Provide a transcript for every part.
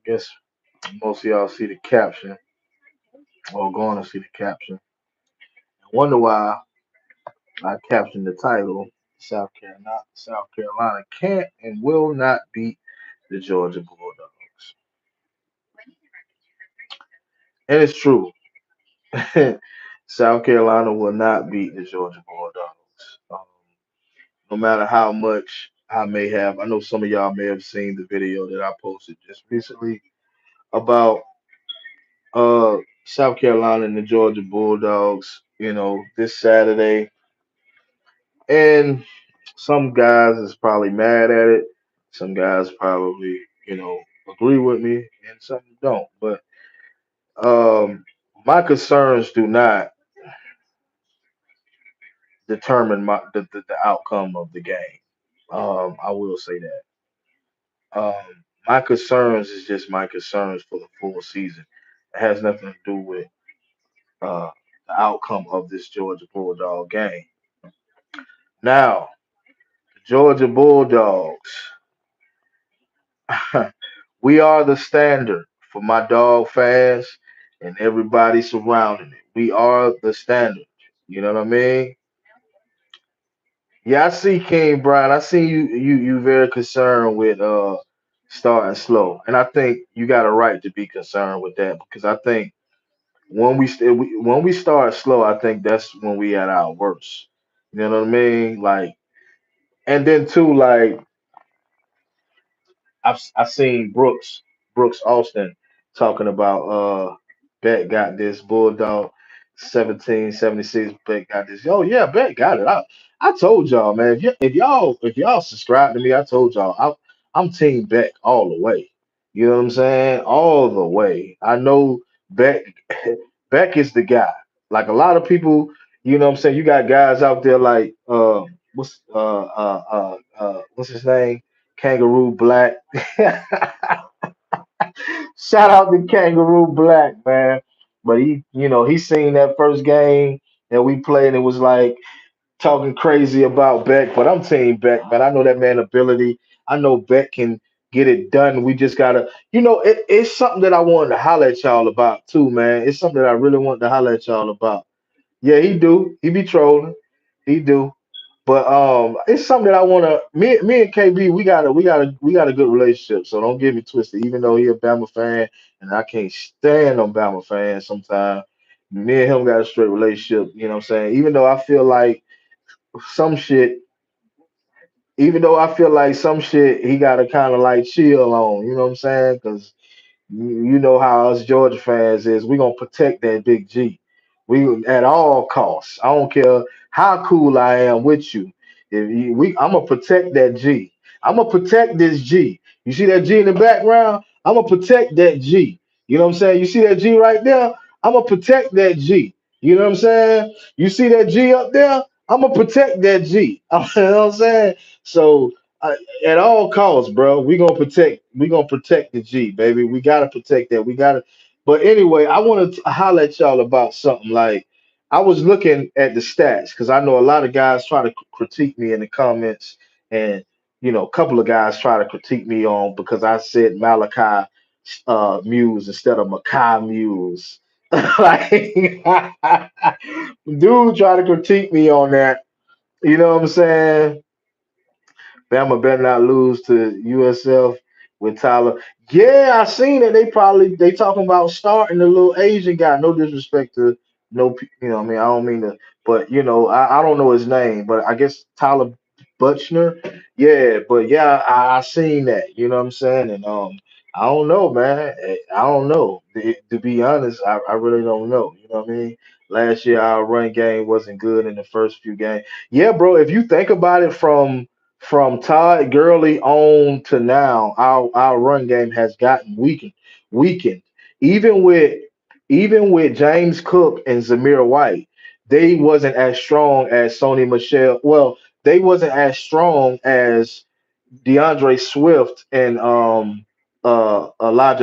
Guess most of y'all see the caption or going to see the caption. I wonder why I captioned the title South Carolina can't and will not beat the Georgia Bulldogs. And it's true. South Carolina will not beat the Georgia Bulldogs. No matter how much I may have, I know some of y'all may have seen the video that I posted just recently about uh South Carolina and the Georgia Bulldogs, this Saturday. And some guys is probably mad at it. Some guys probably, agree with me, and some don't. But um, my concerns do not determine the outcome of the game. I will say that. My concerns is just my concerns for the full season. It has nothing to do with uh, the outcome of this Georgia Bulldog game. Now, the Georgia Bulldogs, we are the standard for my dog fans and everybody surrounding it. We are the standard. You know what I mean? Yeah, I see King Brian. I see you very concerned with starting slow, and I think you got a right to be concerned with that because I think when we start slow, I think that's when we at our worst. You know what I mean? Like, and then too, like I seen Brooks Austin talking about Bet got this Bulldog 1776 Bet got this. Oh yeah, Bet got it. I told y'all, man. If y'all subscribe to me, I told y'all I'm Team Beck all the way. You know what I'm saying? All the way. I know Beck Beck is the guy. Like a lot of people, you know what I'm saying? You got guys out there like what's his name? Kangaroo Black. Shout out to Kangaroo Black, man. But he seen that first game that we played and it was like talking crazy about Beck. But I'm Team Beck, man. I know that man ability. I know Beck can get it done. We just gotta, it's something that I wanted to holler at y'all about too, man. It's something that I really wanted to holler at y'all about. Yeah, he do. He be trolling. He do. But it's something that I wanna me and KB, we got a good relationship. So don't get me twisted. Even though he a Bama fan and I can't stand on Bama fans sometimes, me and him got a straight relationship, you know what I'm saying? Some shit, Even though I feel like some shit he gotta kinda like chill on, you know what I'm saying? Cause you know how us Georgia fans is. We gonna protect that big G. We at all costs. I don't care how cool I am with you. I'm gonna protect that G. I'm gonna protect this G. You see that G in the background? I'm gonna protect that G. You know what I'm saying? You see that G right there? I'm gonna protect that G. You know what I'm saying? You see that G up there? I'm gonna protect that G. You know what I'm saying? So at all costs, bro. We gonna protect the G, baby. We gotta protect that. We gotta. But anyway, I want to holler at y'all about something. Like I was looking at the stats because I know a lot of guys try to critique me in the comments, and a couple of guys try to critique me on because I said Malachi Muse instead of Makai Muse. Like, dude, try to critique me on that. You know what I'm saying? Bama better not lose to USF with Tyler. Yeah, I seen it. They talking about starting the little Asian guy. No disrespect to what I mean, I don't mean to, but I don't know his name, but I guess Tyler Butchner. Yeah, but yeah, I seen that. You know what I'm saying? And I don't know, man. I don't know. To be honest, I really don't know. You know what I mean? Last year our run game wasn't good in the first few games. Yeah, bro. If you think about it from Todd Gurley on to now, our run game has gotten weakened. Even with even with James Cook and Zamir White, they wasn't as strong as Sony Michelle. Well, they wasn't as strong as DeAndre Swift and Elijah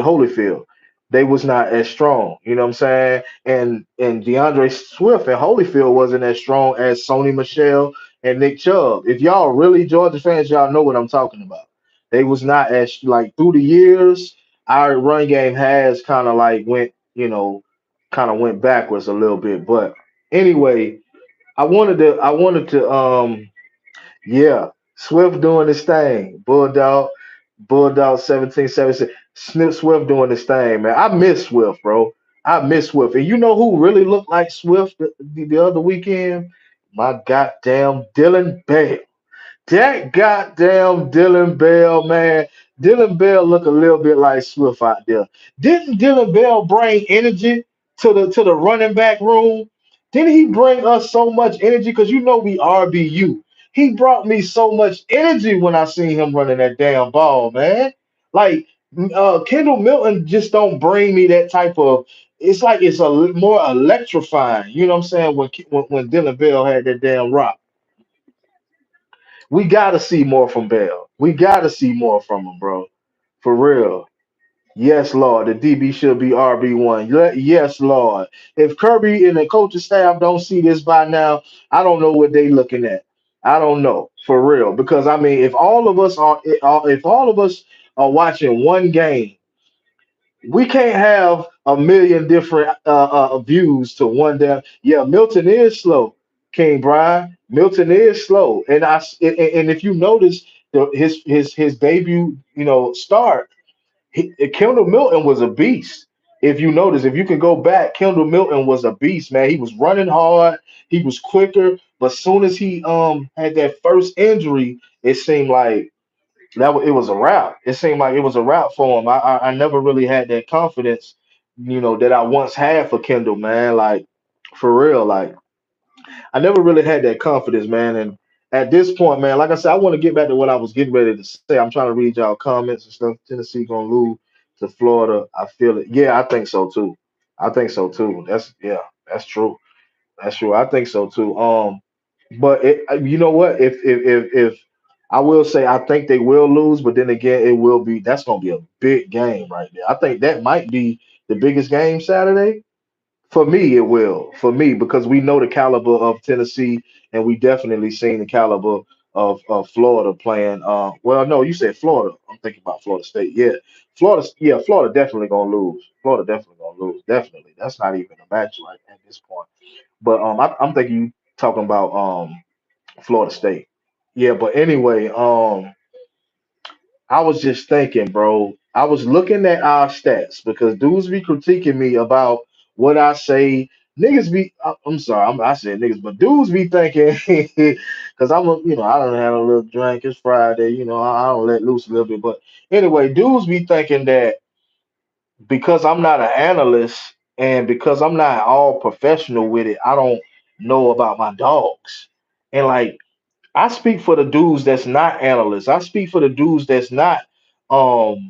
Holyfield. They was not as strong, you know what I'm saying? And DeAndre Swift and Holyfield wasn't as strong as Sony Michelle and Nick Chubb. If y'all really Georgia fans, y'all know what I'm talking about. They was not as like through the years. our run game has kind of like went, kind of went backwards a little bit. But anyway, I wanted to yeah, Swift doing his thing. Bulldog 1776. Swift doing his thing, man. I miss Swift, bro. I miss Swift. And you know who really looked like Swift the other weekend? My goddamn Dylan Bell. That goddamn Dylan Bell, man. Dylan Bell look a little bit like Swift out there. Didn't Dylan Bell bring energy to the running back room? Didn't he bring us so much energy? Because you know we RBU. He brought me so much energy when I seen him running that damn ball, man. Like Kendall Milton just don't bring me that type of. It's like it's more electrifying. You know what I'm saying? When Dylan Bell had that damn rock. We got to see more from Bell. We got to see more from him, bro. For real. Yes, Lord. The DB should be RB1. Yes, Lord. If Kirby and the coaching staff don't see this by now, I don't know what they looking at. I don't know for real because I mean, if all of us are watching one game, we can't have a million different views to one damn. Yeah, Milton is slow, King Brian. Milton is slow, and if you notice his debut, start, Kendall Milton was a beast. If you notice, if you can go back, Kendall Milton was a beast, man. He was running hard, he was quicker, but soon as he had that first injury, it seemed like it was a wrap. It seemed like it was a wrap for him. I never really had that confidence, that I once had for Kendall, man. Like for real, like I never really had that confidence, man. And at this point, man, like I said, I want to get back to what I was getting ready to say. I'm trying to read y'all comments and stuff. Tennessee gonna lose to Florida. I feel it. Yeah, I think so too. I think so too. That's true. That's true. I think so too. But you know what? If I will say I think they will lose, but then again, that's gonna be a big game right there. I think that might be the biggest game Saturday. For me, it will. For me, because we know the caliber of Tennessee, and we definitely seen the caliber of Florida playing. Well, no, you said Florida. I'm thinking about Florida State. Yeah, Florida. Yeah, Florida definitely gonna lose. Florida definitely gonna lose. Definitely. That's not even a match right at this point. But I'm thinking you talking about Florida State. Yeah, but anyway, I was just thinking, bro. I was looking at our stats because dudes be critiquing me about what I say. Niggas be, I'm sorry, I said niggas, but dudes be thinking, because I don't have a little drink. It's Friday, I don't let loose a little bit. But anyway, dudes be thinking that because I'm not an analyst and because I'm not all professional with it, I don't know about my dogs. And like, I speak for the dudes that's not analysts. I speak for the dudes that's not um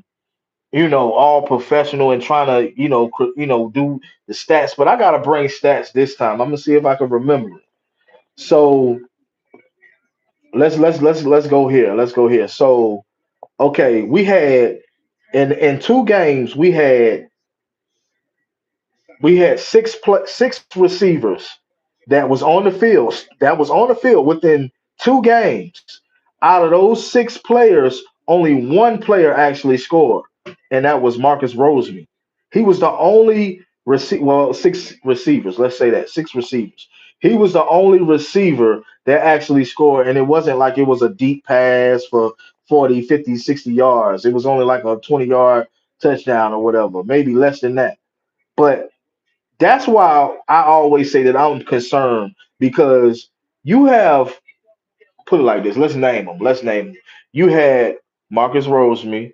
all professional and trying to do the stats. But I gotta bring stats this time. I'm gonna see if I can remember it. So let's go here. Let's go here. So okay, we had in two games we had six receivers that was on the field within two games. Out of those six players, only one player actually scored, and that was Marcus Roseman. He was the only six receivers. Let's say that six receivers. He was the only receiver that actually scored, and it wasn't like it was a deep pass for 40, 50, 60 yards. It was only like a 20-yard touchdown or whatever, maybe less than that. But that's why I always say that I'm concerned because you have put it like this. Let's name them. Let's name them. You had Marcus Roseman.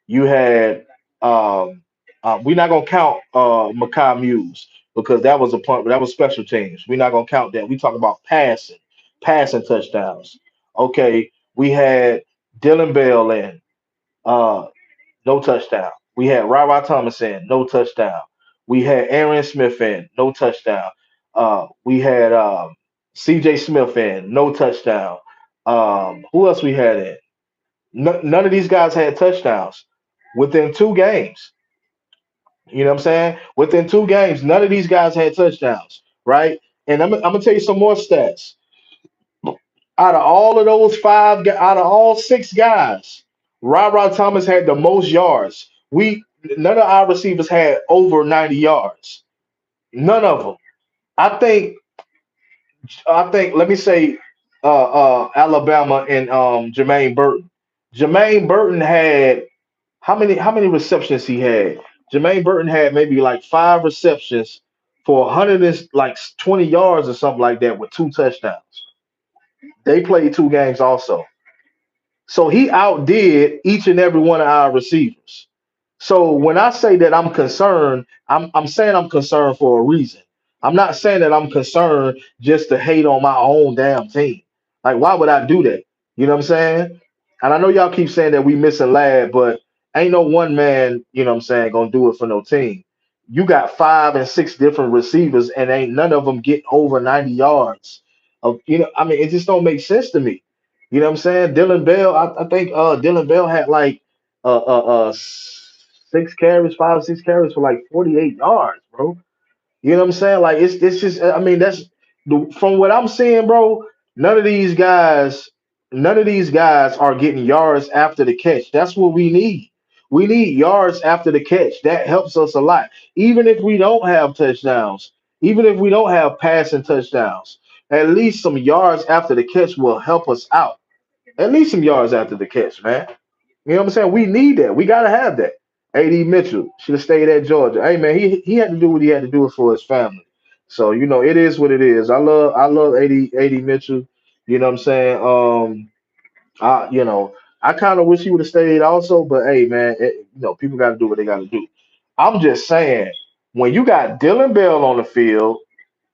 You had we're not gonna count Makai Muse because that was a punt, that was special teams. We're not gonna count that. We talk about passing touchdowns. Okay, we had Dylan Bell in. Uh, no touchdown. We had Ra Thomas in, no touchdown. We had Aaron Smith in, no touchdown. We had CJ Smith in, no touchdown. Who else we had in? None of these guys had touchdowns within two games. You know what I'm saying? Within two games, none of these guys had touchdowns, right? And I'm gonna tell you some more stats. Out of all six guys, Ra Thomas had the most yards We none of our receivers had over 90 yards. None of them. I think let me say Alabama and Jermaine Burton. Jermaine Burton had how many receptions he had? Jermaine Burton had maybe like five receptions for 100 and like 20 yards or something like that with two touchdowns. They played two games also. So he outdid each and every one of our receivers. So when I say that I'm concerned, I'm saying I'm concerned for a reason. I'm not saying that I'm concerned just to hate on my own damn team. Like, why would I do that? You know what I'm saying? And I know y'all keep saying that we missing Lad, but ain't no one man, you know what I'm saying, gonna do it for no team. You got five and six different receivers, and ain't none of them get over 90 yards. I mean, it just don't make sense to me. You know what I'm saying? Dylan Bell, I think Dylan Bell had like 6 carries, 5 or 6 carries for like 48 yards, bro. You know what I'm saying? Like it's just I mean from what I'm seeing, bro. None of these guys, none of these guys are getting yards after the catch. That's what we need. We need yards after the catch. That helps us a lot. Even if we don't have touchdowns, even if we don't have passing touchdowns, at least some yards after the catch will help us out. At least some yards after the catch, man. You know what I'm saying? We need that. We gotta have that. AD Mitchell should have stayed at Georgia. Hey man, he had to do what he had to do for his family. So it is what it is. I love AD Mitchell. You know what I'm saying? I kind of wish he would have stayed also, but hey man, people got to do what they got to do. I'm just saying when you got Dylan Bell on the field,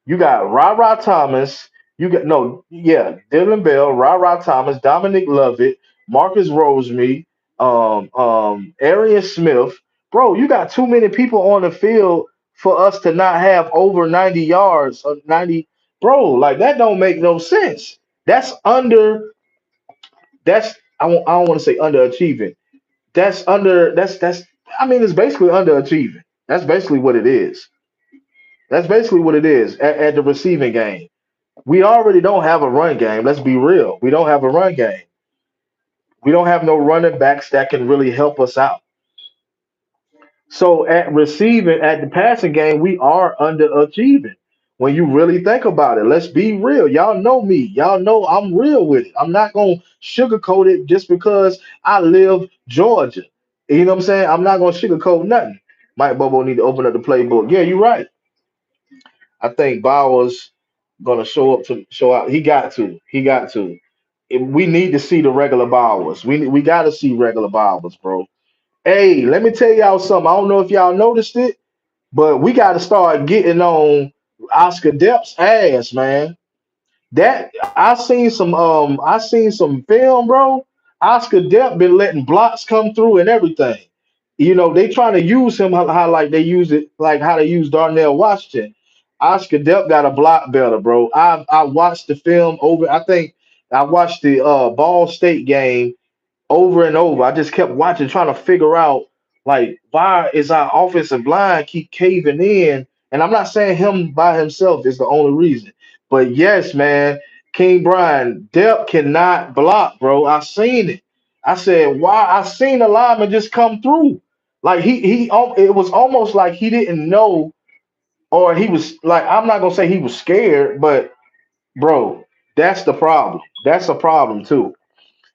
you got Ra Thomas. You got no, yeah, Dylan Bell, Ra Thomas, Dominic Lovett, Marcus Roseme, Arian Smith. Bro, you got too many people on the field for us to not have over 90 yards or 90. Bro, like that don't make no sense. That's under. I don't want to say underachieving. That's. I mean, it's basically underachieving. That's basically what it is. That's basically what it is at the receiving game. We already don't have a run game. Let's be real. We don't have a run game. We don't have no running backs that can really help us out. So at receiving, at the passing game, we are underachieving. When you really think about it, let's be real. Y'all know me. Y'all know I'm real with it. I'm not gonna sugarcoat it just because I live Georgia. You know what I'm saying? I'm not gonna sugarcoat nothing. Mike Bobo need to open up the playbook. Yeah, you're right. I think Bowers gonna show out. He got to. He got to. We need to see the regular Bowers. We got to see regular Bowers, bro. Hey, let me tell y'all something. I don't know if y'all noticed it, but we got to start getting on Oscar Depp's ass, man. That I seen some film, bro. Oscar Depp been letting blocks come through and everything. They trying to use him how like they use it, like how they use Darnell Washington. Oscar Depp got a block better, bro. I watched the film over. I think I watched the Ball State game over and over. I just kept watching, trying to figure out like why is our offensive line keep caving in. And I'm not saying him by himself is the only reason, but yes, man, King Brian Depp cannot block, bro. I seen it. I said, why? I seen the lineman just come through. Like it was almost like he didn't know, or he was like, I'm not gonna say he was scared, but bro, that's the problem. That's a problem too.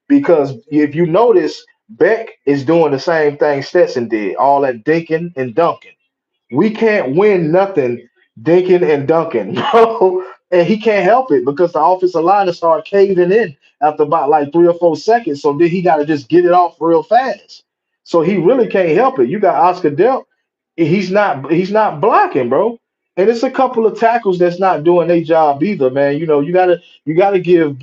Because if you notice, Beck is doing the same thing Stetson did, all that dinking and dunking. We can't win nothing dinking and dunking, bro. And he can't help it because the offensive line will start caving in after about like 3 or 4 seconds. So then he got to just get it off real fast. So he really can't help it. You got Oscar Delp. He's not blocking, bro. And it's a couple of tackles that's not doing their job either, man. You gotta give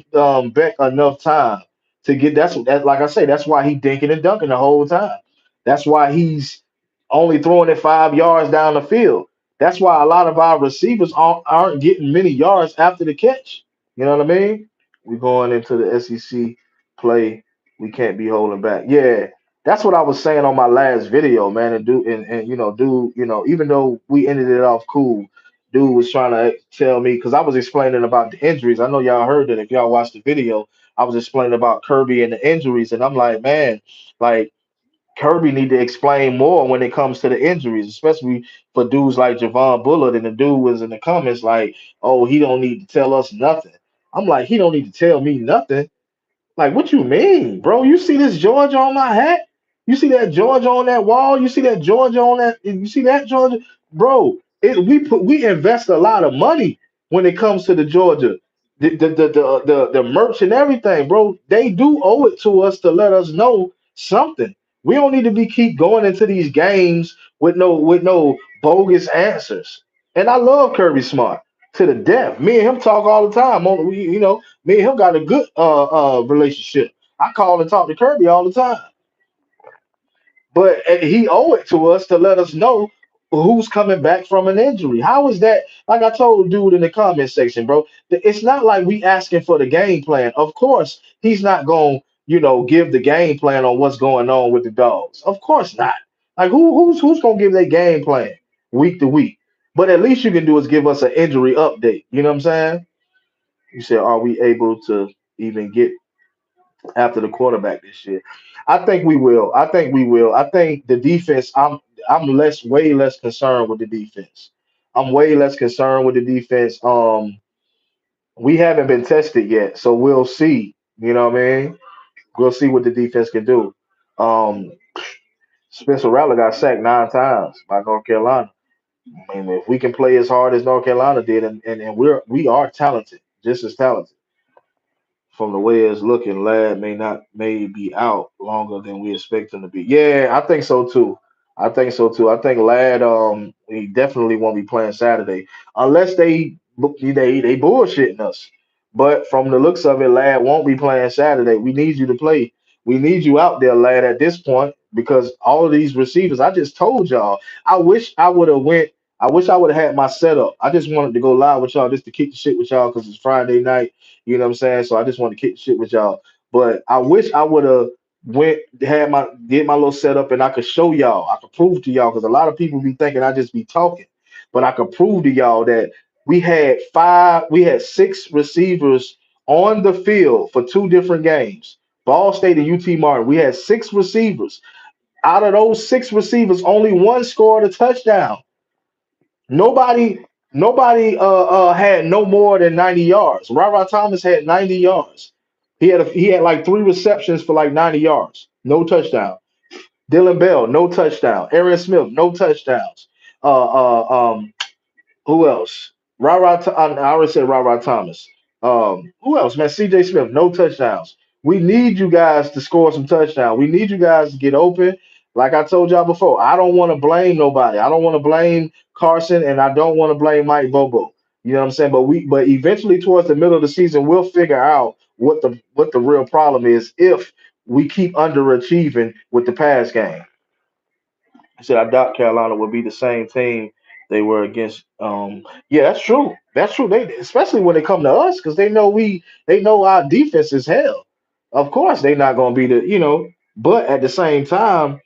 Beck enough time to get that. Like I say, that's why he dinking and dunking the whole time. That's why he's only throwing it 5 yards down the field. That's why a lot of our receivers aren't getting many yards after the catch. You know what I mean? We're going into the SEC play. We can't be holding back. Yeah, that's what I was saying on my last video, man. And even though we ended it off cool, dude was trying to tell me because I was explaining about the injuries. I know y'all heard that if y'all watched the video, I was explaining about Kirby and the injuries, and I'm like, man, like Kirby need to explain more when it comes to the injuries, especially for dudes like Javon Bullard. And the dude was in the comments like, "Oh, he don't need to tell us nothing." I'm like, he don't need to tell me nothing. Like, what you mean, bro? You see this Georgia on my hat? You see that Georgia on that wall? You see that Georgia on that? You see that Georgia, bro? We invest a lot of money when it comes to the Georgia, the merch and everything, bro. They do owe it to us to let us know something. We don't need to be keep going into these games with no bogus answers. And I love Kirby Smart to the death. Me and him talk all the time. Me and him got a good relationship. I call and talk to Kirby all the time. But he owe it to us to let us know who's coming back from an injury. How is that? Like I told the dude in the comment section, bro, it's not like we asking for the game plan. Of course, he's not going, give the game plan on what's going on with the dogs. Of course not. Like who's going to give their game plan week to week? But at least you can do is give us an injury update. You know what I'm saying? You said, are we able to even get after the quarterback this year? I think we will. I think we will. I think the defense. I'm way less concerned with the defense. I'm way less concerned with the defense. We haven't been tested yet, so we'll see. You know what I mean? We'll see what the defense can do. Um, Spencer Rattler got sacked 9 times by North Carolina. I mean, if we can play as hard as North Carolina did, and we are talented, just as talented. From the way it's looking, Lad may be out longer than we expect him to be. Yeah, I think so too. I think so too. I think Lad he definitely won't be playing Saturday unless they bullshitting us. But from the looks of it, Lad won't be playing Saturday. We need you to play. We need you out there, Lad, at this point because all of these receivers. I just told y'all. I wish I would have went. I wish I would have had my setup. I just wanted to go live with y'all just to kick the shit with y'all because it's Friday night, you know what I'm saying? So I just want to kick shit with y'all. But I wish I would have went had my did my little setup and I could show y'all. I could prove to y'all because a lot of people be thinking I just be talking, but I could prove to y'all that we had 6 receivers on the field for 2 different games. Ball State and UT Martin. We had 6 receivers. Out of those 6 receivers, only one scored a touchdown. Nobody, nobody had no more than 90 yards. Ra Thomas had 90 yards. He had like 3 receptions for like 90 yards. No touchdown. Dylan Bell, no touchdown. Aaron Smith, no touchdowns. Who else? I already said Ra Thomas. Who else, man? CJ Smith, no touchdowns. We need you guys to score some touchdowns. We need you guys to get open. Like I told y'all before, I don't want to blame nobody. I don't want to blame Carson, and I don't want to blame Mike Bobo. You know what I'm saying? But eventually towards the middle of the season, we'll figure out what the real problem is if we keep underachieving with the pass game. I said I doubt Carolina will be the same team they were against. Yeah, that's true. That's true. They especially when they come to us because they know our defense is hell. Of course, they're not going to be the. But at the same time,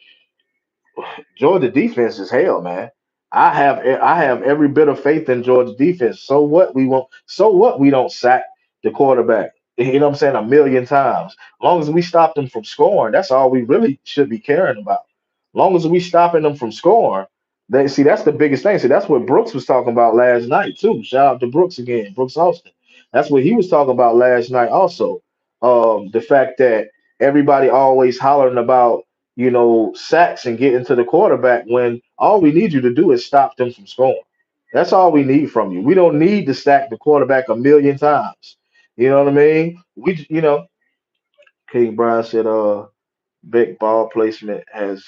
Georgia defense is hell, man. I have every bit of faith in Georgia defense. So what we won't. So what we don't sack the quarterback. You know what I'm saying? A million times. As long as we stop them from scoring, that's all we really should be caring about. As long as we stopping them from scoring, they see that's the biggest thing. See, that's what Brooks was talking about last night too. Shout out to Brooks again, Brooks Austin. That's what he was talking about last night also. The fact that everybody always hollering about sacks and getting to the quarterback when all we need you to do is stop them from scoring. That's all we need from you. We don't need to stack the quarterback a million times. You know what I mean? King Brian said, big ball placement has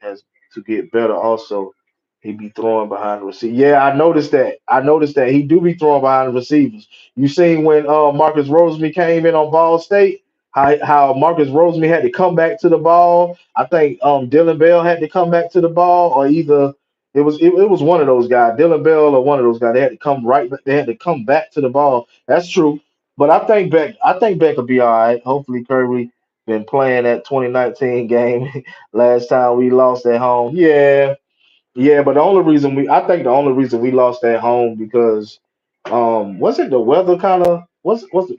to get better. Also, he be throwing behind the receiver. Yeah, I noticed that. I noticed that he do be throwing behind the receivers. You seen when Marcus Rosemary came in on Ball State, how Marcus Rosemary had to come back to the ball. I think Dylan Bell had to come back to the ball, or either it was one of those guys, Dylan Bell or one of those guys. They had to come right. They had to come back to the ball. That's true. But I think Beck will be all right. Hopefully, Curry been playing that 2019 game last time we lost at home. Yeah, yeah, but I think the only reason we lost at home because wasn't the weather kind of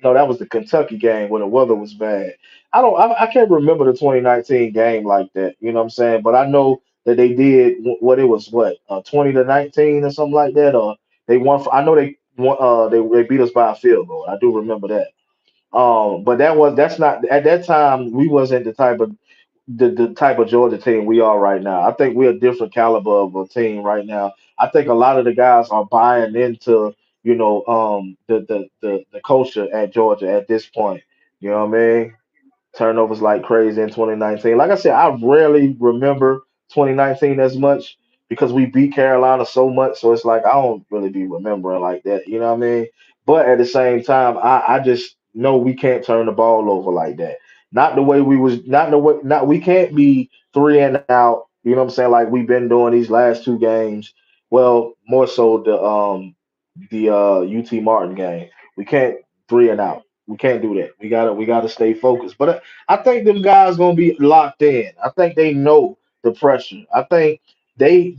no, that was the Kentucky game when the weather was bad. I can't remember the 2019 game like that. You know what I'm saying? But I know that they did what it was, 20-19 or something like that, or they won. I know they won. They beat us by a field goal. I do remember that. But that's not at that time. We wasn't the type of Georgia team we are right now. I think we're a different caliber of a team right now. I think a lot of the guys are buying into the culture at Georgia at this point. You know what I mean? Turnovers like crazy in 2019. Like I said, I rarely remember 2019 as much because we beat Carolina so much. So it's like I don't really be remembering like that. You know what I mean? But at the same time, I just know we can't turn the ball over like that. Not the way we was not the way not we can't be three and out. You know what I'm saying? Like we've been doing these last two games. Well, more so the UT Martin game. We can't three and out. We can't do that. We gotta stay focused. But I think them guys gonna be locked in. I think they know the pressure. I think they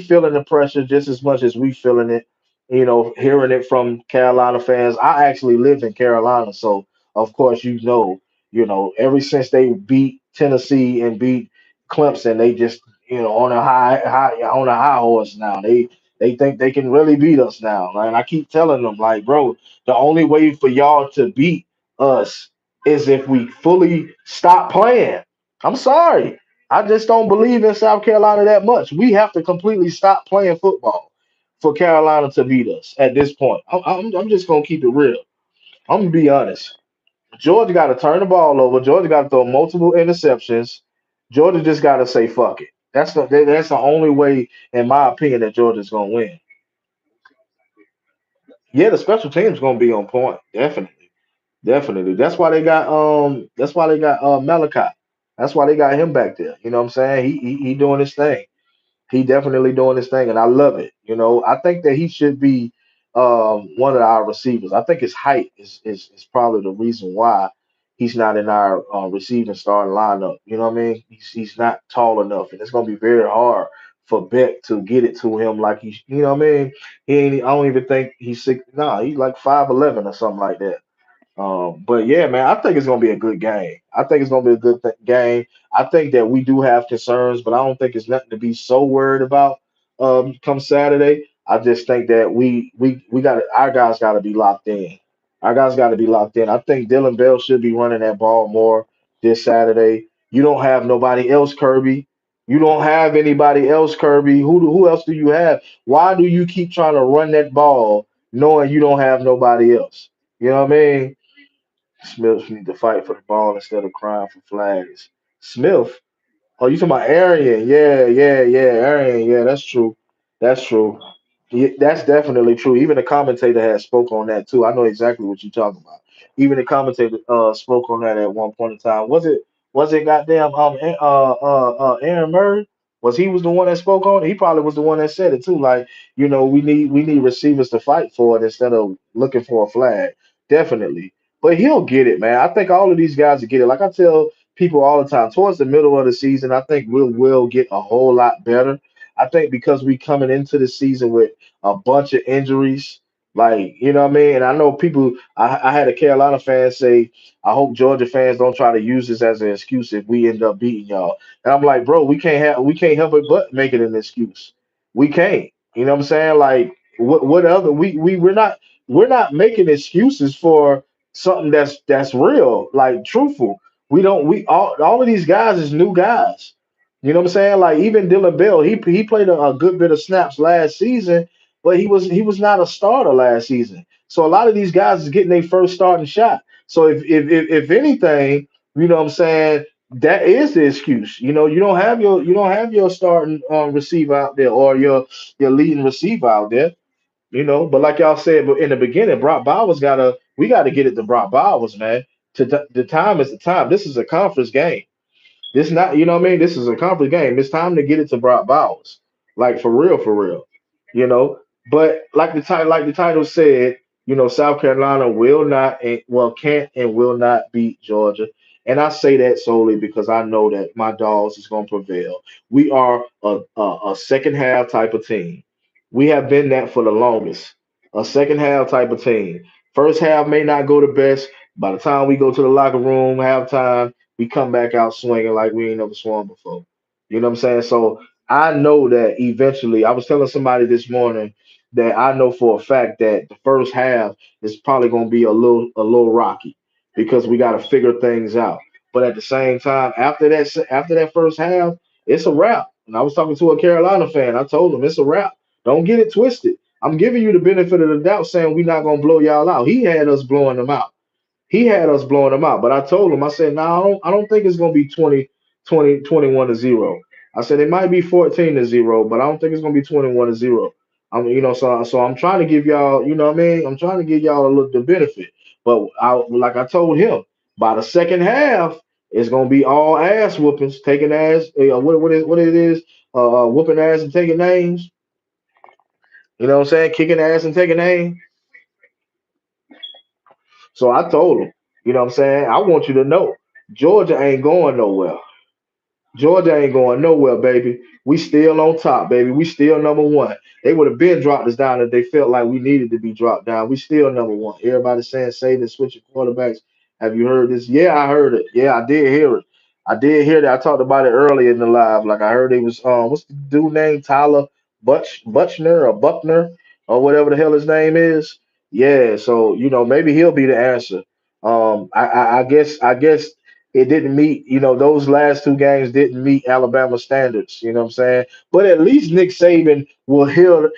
feeling the pressure just as much as we feeling it. Hearing it from Carolina fans. I actually live in Carolina, so of course ever since they beat Tennessee and beat Clemson, they just on a high horse now. They think they can really beat us now. Right? And I keep telling them, like, bro, the only way for y'all to beat us is if we fully stop playing. I'm sorry. I just don't believe in South Carolina that much. We have to completely stop playing football for Carolina to beat us at this point. I'm just going to keep it real. I'm going to be honest. Georgia got to turn the ball over. Georgia got to throw multiple interceptions. Georgia just got to say fuck it. That's the only way, in my opinion, that Georgia's gonna win. Yeah, the special team's gonna be on point. Definitely, definitely. That's why they got Malachi. That's why they got him back there. You know what I'm saying? He doing his thing. He definitely doing his thing, and I love it. I think that he should be one of our receivers. I think his height is probably the reason why he's not in our receiving starting lineup. You know what I mean? He's not tall enough, and it's gonna be very hard for Beck to get it to him like he's. You know what I mean? He ain't. I don't even think he's six. Nah, he's like 5'11" or something like that. But yeah, man, I think it's gonna be a good game. I think it's gonna be a good game. I think that we do have concerns, but I don't think it's nothing to be so worried about. Come Saturday, I just think that we got our guys got to be locked in. Our guys got to be locked in. I think Dylan Bell should be running that ball more this Saturday. You don't have nobody else, Kirby. You don't have anybody else, Kirby. Who else do you have? Why do you keep trying to run that ball knowing you don't have nobody else? You know what I mean? Smith need to fight for the ball instead of crying for flags. Smith? Oh, you talking about Arian? Yeah, yeah, yeah, Arian. Yeah, that's true. That's true. Yeah, that's definitely true. Even the commentator had spoke on that too. I know exactly what you're talking about. Even the commentator spoke on that at one point in time. Was it goddamn Aaron Murray? Was the one that spoke on it? He probably was the one that said it too. Like, we need receivers to fight for it instead of looking for a flag. Definitely. But he'll get it, man. I think all of these guys will get it. Like I tell people all the time, towards the middle of the season, I think we'll get a whole lot better. I think because we coming into the season with a bunch of injuries. Like, you know what I mean? And I know people, I had a Carolina fan say, I hope Georgia fans don't try to use this as an excuse if we end up beating y'all. And I'm like, bro, we can't help it but make it an excuse. We can't. You know what I'm saying? Like, what other we're not making excuses for something that's real, like truthful. We don't we all of these guys is new guys. You know what I'm saying? Like even Dylan Bell, he played a good bit of snaps last season, but he was not a starter last season. So a lot of these guys is getting their first starting shot. So if anything, you know what I'm saying, that is the excuse. You don't have your starting receiver out there or your leading receiver out there. But like y'all said, but in the beginning, Brock Bowers we gotta get it to Brock Bowers, man. The time is the time. This is a conference game. This not, you know what I mean? This is a conference game. It's time to get it to Brock Bowers. Like for real, for real. You know? But like the title said, South Carolina will not can't and will not beat Georgia. And I say that solely because I know that my dogs is gonna prevail. We are a second half type of team. We have been that for the longest. A second half type of team. First half may not go the best. By the time we go to the locker room, halftime, we come back out swinging like we ain't never swung before. You know what I'm saying? So I know that eventually, I was telling somebody this morning that I know for a fact that the first half is probably going to be a little rocky because we got to figure things out. But at the same time, after that first half, it's a wrap. And I was talking to a Carolina fan. I told him it's a wrap. Don't get it twisted. I'm giving you the benefit of the doubt, saying we're not gonna blow y'all out. He had us blowing them out. He had us blowing them out. But I told him, I said, no, I don't think it's gonna be 21-0. I said it might be 14-0, but I don't think it's gonna be 21-0. So I'm trying to give y'all, you know what I mean? I'm trying to give y'all a little the benefit. But like I told him, by the second half, it's gonna be all ass whoopings, taking ass. What it is, whooping ass and taking names. You know what I'm saying? Kicking ass and taking aim. So I told him, you know what I'm saying? I want you to know Georgia ain't going nowhere. Georgia ain't going nowhere, baby. We still on top, baby. We still number one. They would have been dropped us down if they felt like we needed to be dropped down. We still number one. Everybody saying Saban switching quarterbacks. Have you heard this? Yeah, I heard it. Yeah, I did hear it. I did hear that. I talked about it earlier in the live. Like I heard it was what's the dude name? Tyler Butchner or Buckner or whatever the hell his name is. Yeah, so maybe he'll be the answer. I guess it didn't meet, those last two games didn't meet Alabama standards, you know what I'm saying? But at least Nick Saban will hear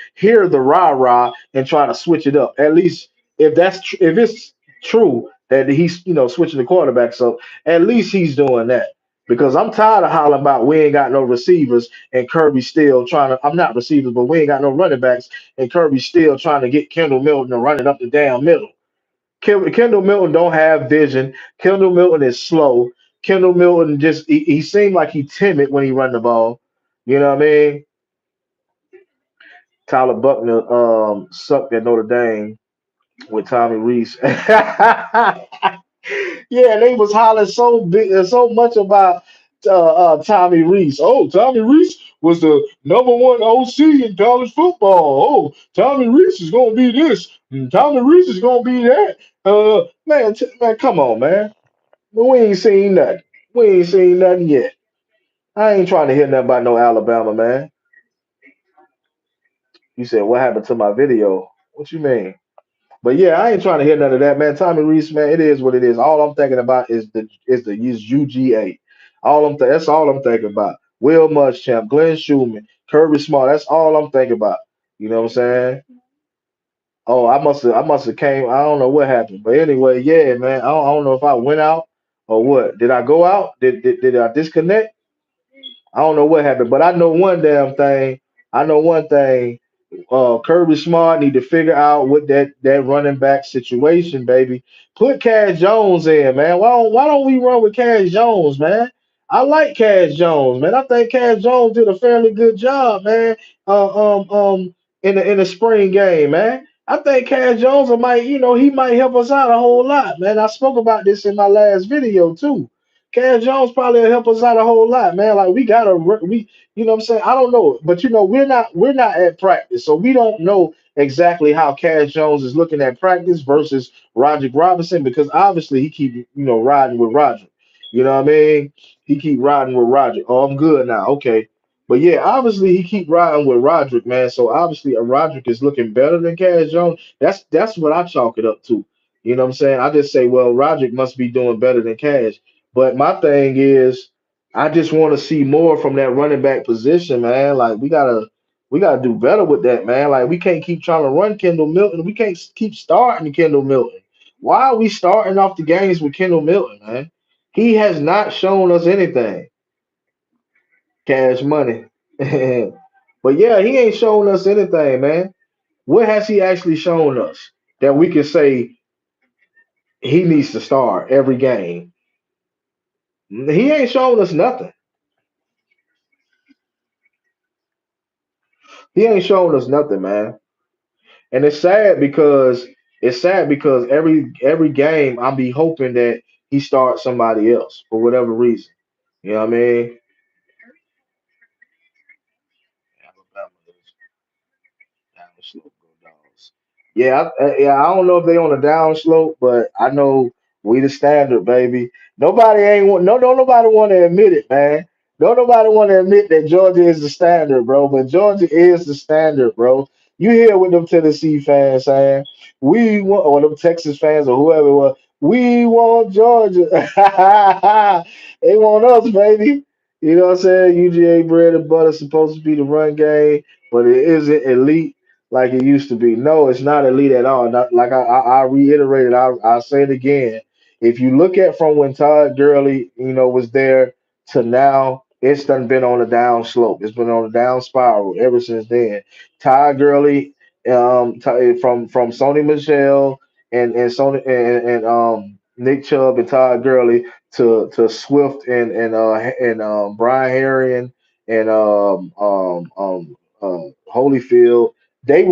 the rah-rah and try to switch it up. At least if it's true that he's, switching the quarterbacks up, at least he's doing that. Because I'm tired of hollering about we ain't got no receivers and Kirby still trying to. I'm not receivers, but we ain't got no running backs and Kirby still trying to get Kendall Milton to run it up the damn middle. Kendall Milton don't have vision. Kendall Milton is slow. Kendall Milton just he seemed like he timid when he run the ball. You know what I mean? Tyler Buckner sucked at Notre Dame with Tommy Reese. Yeah, they was hollering so big, so much about Tommy Reese. Oh, Tommy Reese was the number one OC in college football. Oh, Tommy Reese is gonna be this. And Tommy Reese is gonna be that. Man, come on, man. We ain't seen nothing. We ain't seen nothing yet. I ain't trying to hear nothing about no Alabama, man. You said what happened to my video? What you mean? But yeah, I ain't trying to hear none of that, man. Tommy Reese, man, it is what it is. All I'm thinking about is UGA. That's all I'm thinking about. Will Muschamp, Glenn Schumann, Kirby Smart. That's all I'm thinking about. You know what I'm saying? Oh, I must have came. I don't know what happened, but anyway, yeah, man. I don't know if I went out or what. Did I go out? Did I disconnect? I don't know what happened, but I know one damn thing. I know one thing. Kirby Smart need to figure out what that running back situation, baby. Put Cash Jones in, man. Why don't we run with Cash Jones, man? I like Cash Jones, man. I think Cash Jones did a fairly good job, man. In the spring game, man. I think Cash Jones might, he might help us out a whole lot, man. I spoke about this in my last video too. Cash Jones probably will help us out a whole lot, man. Like you know what I'm saying? I don't know, but we're not at practice, so we don't know exactly how Cash Jones is looking at practice versus Roderick Robinson because obviously he keep riding with Roderick. You know what I mean? He keep riding with Roderick. Oh, I'm good now. Okay. But yeah, obviously he keep riding with Roderick, man. So obviously Roderick is looking better than Cash Jones. That's what I chalk it up to. You know what I'm saying? I just say, well, Roderick must be doing better than Cash. But my thing is I just want to see more from that running back position, man. Like we gotta do better with that, man. Like we can't keep trying to run Kendall Milton. We can't keep starting Kendall Milton. Why are we starting off the games with Kendall Milton, man? He has not shown us anything. Cash money. But yeah, he ain't shown us anything, man. What has he actually shown us that we can say he needs to start every game? He ain't shown us nothing. He ain't shown us nothing, man. And it's sad because every game I'm be hoping that he starts somebody else for whatever reason. You know what I mean? Alabama is down the slope, go dogs. Yeah. I don't know if they on a down slope, but I know we the standard, baby. Nobody ain't want no, don't nobody want to admit it, man. Don't nobody want to admit that Georgia is the standard, bro. But Georgia is the standard, bro. You hear what them Tennessee fans saying? We want, or them Texas fans, or whoever it was. We want Georgia. They want us, baby. You know what I'm saying? UGA bread and butter supposed to be the run game, but it isn't elite like it used to be. No, it's not elite at all. Not, like I reiterated, I'll say it again. If you look at from when Todd Gurley, was there to now, it's done been on a down slope. It's been on a down spiral ever since then. Todd Gurley, from Sony Michelle and Sony and Nick Chubb and Todd Gurley to Swift and Brian Herrien and Holyfield. They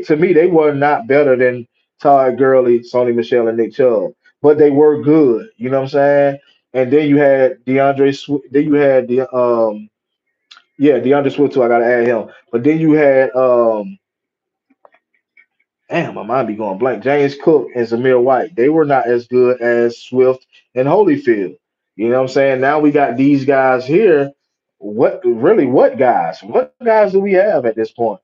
to me they were not better than Todd Gurley, Sony Michelle, and Nick Chubb, but they were good. You know what I'm saying? And then you had then you had the yeah, DeAndre Swift too. I gotta add him. But then you had damn, my mind be going blank. James Cook and Zamir White. They were not as good as Swift and Holyfield. You know what I'm saying? Now we got these guys here. What guys? What guys do we have at this point?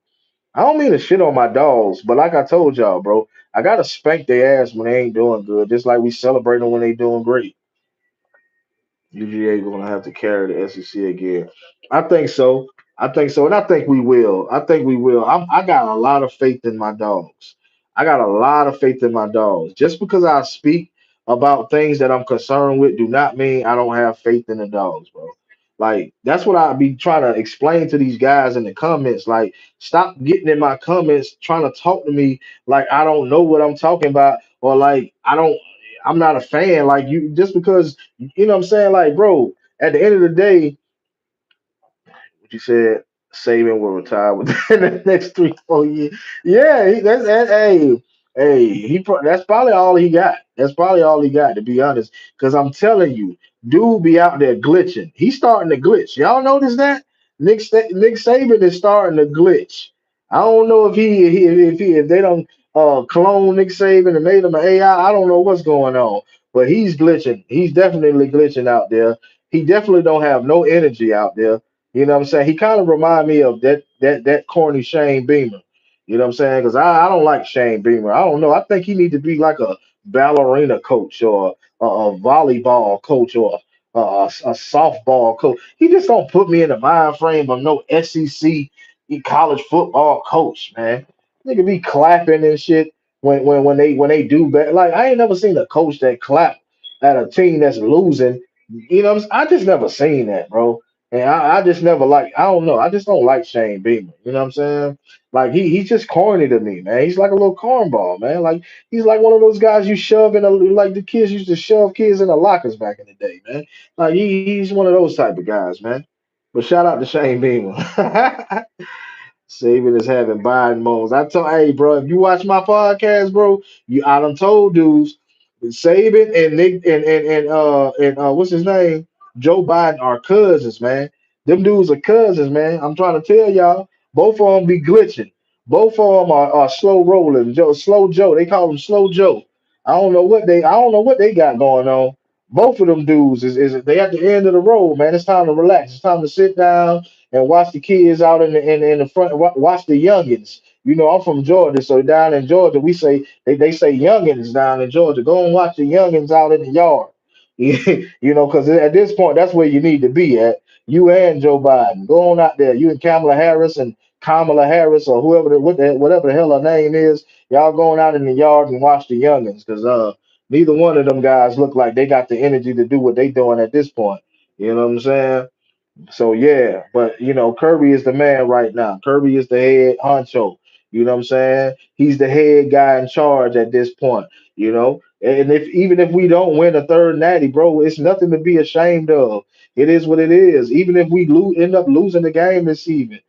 I don't mean to shit on my dogs, but like I told y'all, bro, I gotta spank their ass when they ain't doing good, just like we celebrate them when they doing great. UGA gonna have to carry the SEC again. I think so. I think so, and I think we will. I think we will. I got a lot of faith in my dogs. I got a lot of faith in my dogs. Just because I speak about things that I'm concerned with, do not mean I don't have faith in the dogs, bro. Like that's what I be trying to explain to these guys in the comments. Like, stop getting in my comments trying to talk to me like I don't know what I'm talking about, or like I'm not a fan. Like you, just because you know what I'm saying? Like, bro, at the end of the day, what you said, Saban will retire within the next 3, 4 years. Yeah, that's probably all he got. That's probably all he got, to be honest. Because I'm telling you, dude be out there glitching. He's starting to glitch. Y'all notice that? Nick Saban is starting to glitch. I don't know if they don't clone Nick Saban and made him an AI. I don't know what's going on, but he's glitching. He's definitely glitching out there. He definitely don't have no energy out there. You know what I'm saying? He kind of remind me of that corny Shane Beamer. You know what I'm saying? Because I don't like Shane Beamer. I don't know. I think he need to be like a ballerina coach or a volleyball coach or a softball coach. He just don't put me in the mind frame of no SEC college football coach, man. Nigga be clapping and shit when they do bad. Like, I ain't never seen a coach that clap at a team that's losing. You know, I just never seen that, bro. And I just never like, I don't know. I just don't like Shane Beamer. You know what I'm saying? Like he's just corny to me, man. He's like a little cornball, man. Like he's like one of those guys you shove in a, like the kids used to shove kids in the lockers back in the day, man. Like he's one of those type of guys, man. But shout out to Shane Beamer. Saban is having buying moments. I told, hey, bro, if you watch my podcast, bro, I done told dudes, Saban and Nick and what's his name, Joe Biden are cousins, man. Them dudes are cousins, man. I'm trying to tell y'all, both of them be glitching. Both of them are slow rolling. Slow Joe. They call him Slow Joe. I don't know what they got going on. Both of them dudes is they at the end of the road, man. It's time to relax. It's time to sit down and watch the kids out in the front. Watch the youngins. You know, I'm from Georgia, so down in Georgia, we say they say youngins down in Georgia. Go and watch the youngins out in the yard. You know, because at this point, that's where you need to be at. You and Joe Biden, go on out there. You and Kamala Harris, or whoever, whatever the hell her name is. Y'all going out in the yard and watch the youngins, because neither one of them guys look like they got the energy to do what they doing at this point. You know what I'm saying? So yeah, but Kirby is the man right now. Kirby is the head honcho. You know what I'm saying? He's the head guy in charge at this point. And if even if we don't win a third natty, bro, it's nothing to be ashamed of. It is what it is. Even if we end up losing the game this season,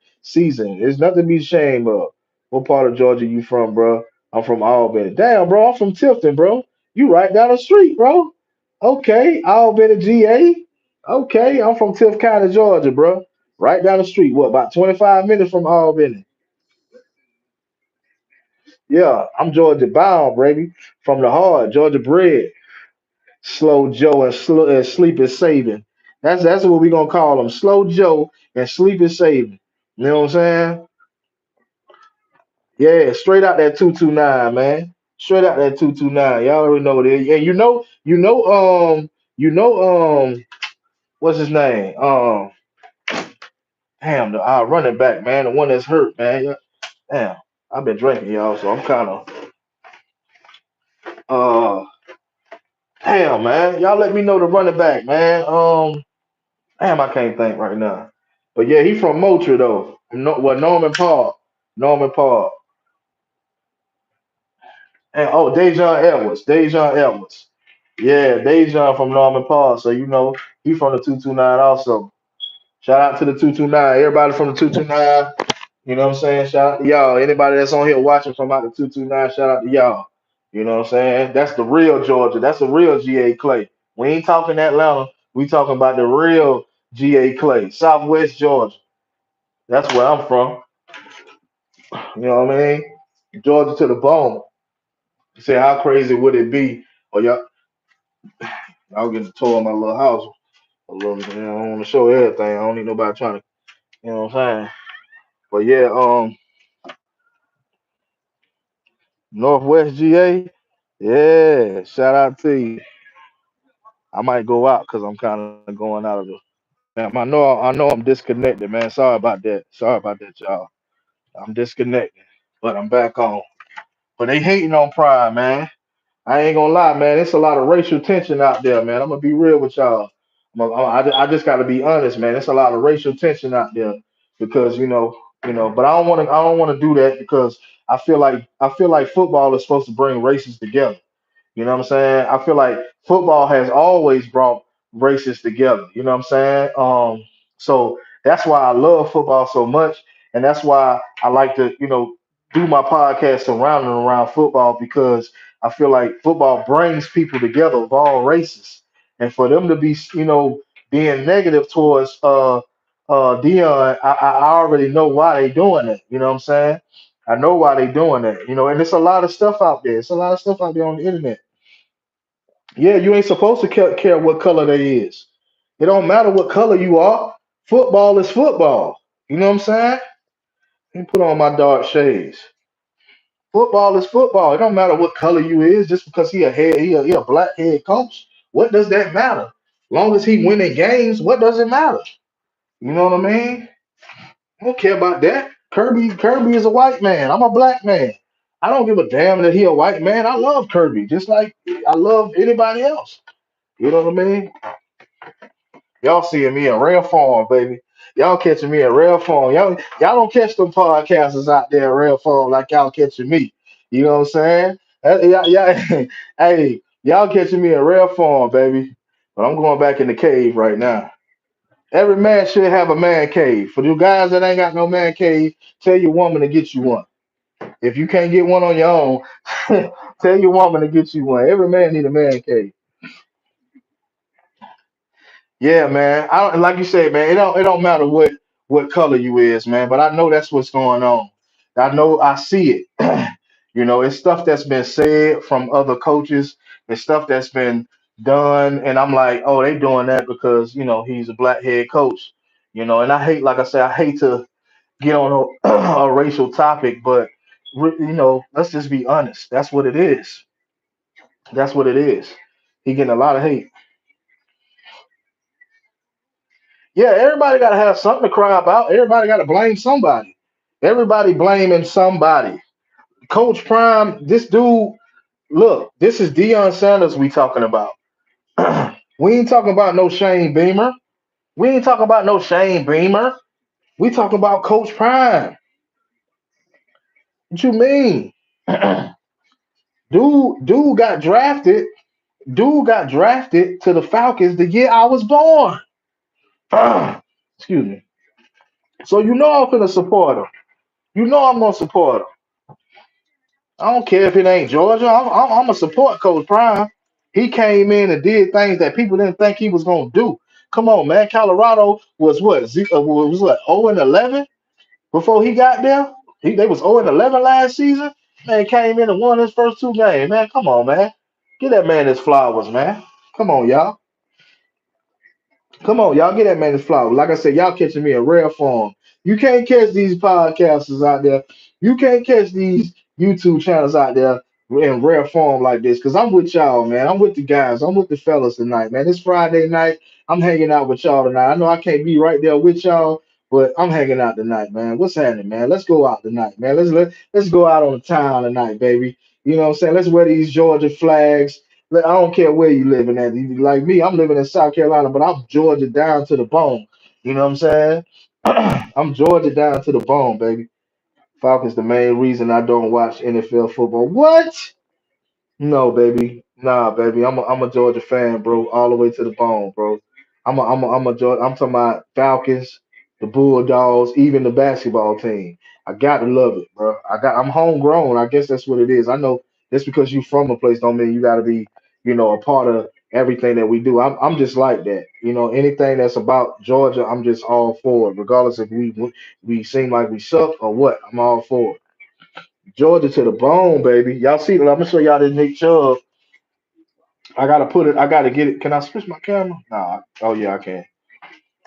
it's nothing to be ashamed of. What part of Georgia you from, bro? I'm from Albany. Damn, bro, I'm from Tifton, bro. You right down the street, bro. Okay, Albany, GA. Okay, I'm from Tiff County, Georgia, bro. Right down the street. What, about 25 minutes from Albany? Yeah, I'm Georgia bound, baby. From the heart, Georgia bred. Slow Joe and Sleep is Saving. That's what we gonna call them. Slow Joe and Sleep is Saving. You know what I'm saying? Yeah, straight out that 229, man. Straight out that 229. Y'all already know what it is. And what's his name? Damn, the running back, man, the one that's hurt, man. Yeah, damn, I've been drinking, y'all, so I'm kind of damn, man. Y'all let me know the running back, man. Damn, I can't think right now. But yeah, he from Moultrie though. No, well, Norman Paul. Norman Paul. And Dejan Edwards. Dejan Edwards. Yeah, Dejan from Norman Paul. So he from the 229 also. Shout out to the 229. Everybody from the 229. You know what I'm saying? Shout out to y'all. Anybody that's on here watching from out the 229, shout out to y'all. You know what I'm saying? That's the real Georgia. That's the real GA Clay. We ain't talking Atlanta. We talking about the real GA Clay. Southwest Georgia. That's where I'm from. You know what I mean? Georgia to the bone. You say, how crazy would it be? Or y'all get to tour my little house a little bit. I don't want to show everything. I don't need nobody trying to, you know what I'm saying? But yeah, Northwest GA. Yeah, shout out to you. I might go out because I'm kind of going out of the. Damn, I know I'm disconnected, man. Sorry about that. Sorry about that, y'all. I'm disconnected, but I'm back on. But they hating on Prime, man. I ain't gonna lie, man. It's a lot of racial tension out there, man. I'm gonna be real with y'all. I just got to be honest, man. It's a lot of racial tension out there because But I don't want to. I don't want to do that because I feel like football is supposed to bring races together. You know what I'm saying? I feel like football has always brought races together. You know what I'm saying? So that's why I love football so much, and that's why I like to, do my podcast surrounding around football because I feel like football brings people together of all races, and for them to be, being negative towards Dion, I already know why they doing it. You know what I'm saying? I know why they doing it. And it's a lot of stuff out there. It's a lot of stuff out there on the internet. Yeah, you ain't supposed to care what color they is. It don't matter what color you are. Football is football. You know what I'm saying? Let me put on my dark shades. Football is football. It don't matter what color you is. Just because he a black head coach. What does that matter? Long as he winning games, what does it matter? You know what I mean? I don't care about that. Kirby is a white man. I'm a black man. I don't give a damn that he a white man. I love Kirby, just like I love anybody else. You know what I mean? Y'all seeing me in rare form, baby. Y'all catching me in rare form. Y'all don't catch them podcasters out there in rare form like y'all catching me. You know what I'm saying? Hey, y'all catching me in rare form, baby. But I'm going back in the cave right now. Every man should have a man cave. For you guys that ain't got no man cave, tell your woman to get you one. If you can't get one on your own, tell your woman to get you one. Every man need a man cave. Yeah, man. I don't like you said, man. It don't matter what color you is, man. But I know that's what's going on. I know I see it. It's stuff that's been said from other coaches. It's stuff that's been done, and I'm like, oh, they doing that because he's a black head coach. And I hate, like I said, I hate to get on a racial topic, but let's just be honest. That's what it is. That's what it is. He getting a lot of hate. Yeah, everybody got to have something to cry about. Everybody got to blame somebody. Everybody blaming somebody. Coach Prime, this dude, look, this is Deion Sanders we talking about. We ain't talking about no Shane Beamer. We ain't talking about no Shane Beamer. We talking about Coach Prime. What you mean? Dude got drafted. Dude got drafted to the Falcons the year I was born. Excuse me. So I'm gonna support him. I'm gonna support him. I don't care if it ain't Georgia. I'm a support Coach Prime. He came in and did things that people didn't think he was gonna do. Come on, man. Colorado was what 0-11 before he got there. They was 0-11 last season. Man came in and won his first two games. Man, come on, man. Get that man his flowers, man. Come on, y'all. Come on, y'all get that man his flowers. Like I said, y'all catching me in rare form. You can't catch these podcasters out there. You can't catch these YouTube channels out there in rare form like this. Cause I'm with y'all, man. I'm with the guys. I'm with the fellas tonight, man. It's Friday night. I'm hanging out with y'all tonight. I know I can't be right there with y'all, but I'm hanging out tonight, man. What's happening, man? Let's go out tonight, man. Let's go out on the town tonight, baby. You know what I'm saying? Let's wear these Georgia flags. I don't care where you living at. Like me, I'm living in South Carolina, but I'm Georgia down to the bone. You know what I'm saying? I'm Georgia down to the bone, baby. Falcons the main reason I don't watch NFL football. What? No, baby. Nah, baby. I'm a Georgia fan, bro, all the way to the bone, bro. I'm a Georgia. I'm talking about Falcons, the Bulldogs, even the basketball team. I gotta love it, bro. I'm homegrown. I guess that's what it is. I know just because you from a place don't mean you gotta be, a part of everything that we do. I'm just like that. Anything that's about Georgia, I'm just all for it, regardless if we seem like we suck or what. I'm all for it. Georgia to the bone, baby. Y'all see that? I'm gonna show y'all this Nick Chubb. I gotta put it. I gotta get it. Can I switch my camera? Nah. Oh yeah, I can.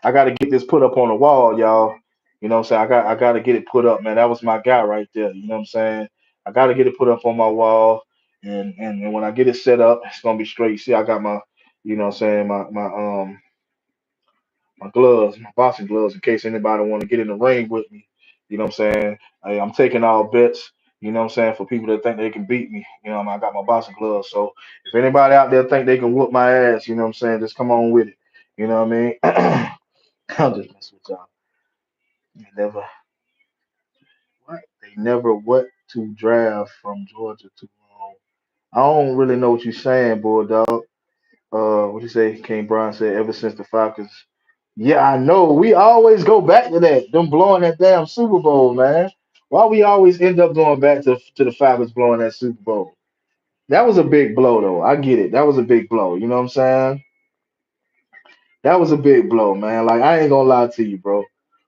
I gotta get this put up on the wall, y'all. You know what I'm saying? I gotta get it put up, man. That was my guy right there. You know what I'm saying? I gotta get it put up on my wall, and when I get it set up, it's gonna be straight. See, I got my, what I'm saying, my gloves, my boxing gloves, in case anybody want to get in the ring with me. You know what I'm saying? I'm taking all bets. You know what I'm saying? For people that think they can beat me, I got my boxing gloves. So if anybody out there think they can whoop my ass, you know what I'm saying? Just come on with it. You know what I mean? I'll just mess with y'all. They never what? They never what to draft from Georgia too long. I don't really know what you're saying, Bulldog. What you say? King Brian said ever since the Falcons. Yeah, I know. We always go back to that. Them blowing that damn Super Bowl, man. Why we always end up going back to the Falcons blowing that Super Bowl? That was a big blow, though. I get it. That was a big blow. You know what I'm saying? That was a big blow, man. Like I ain't gonna lie to you, bro.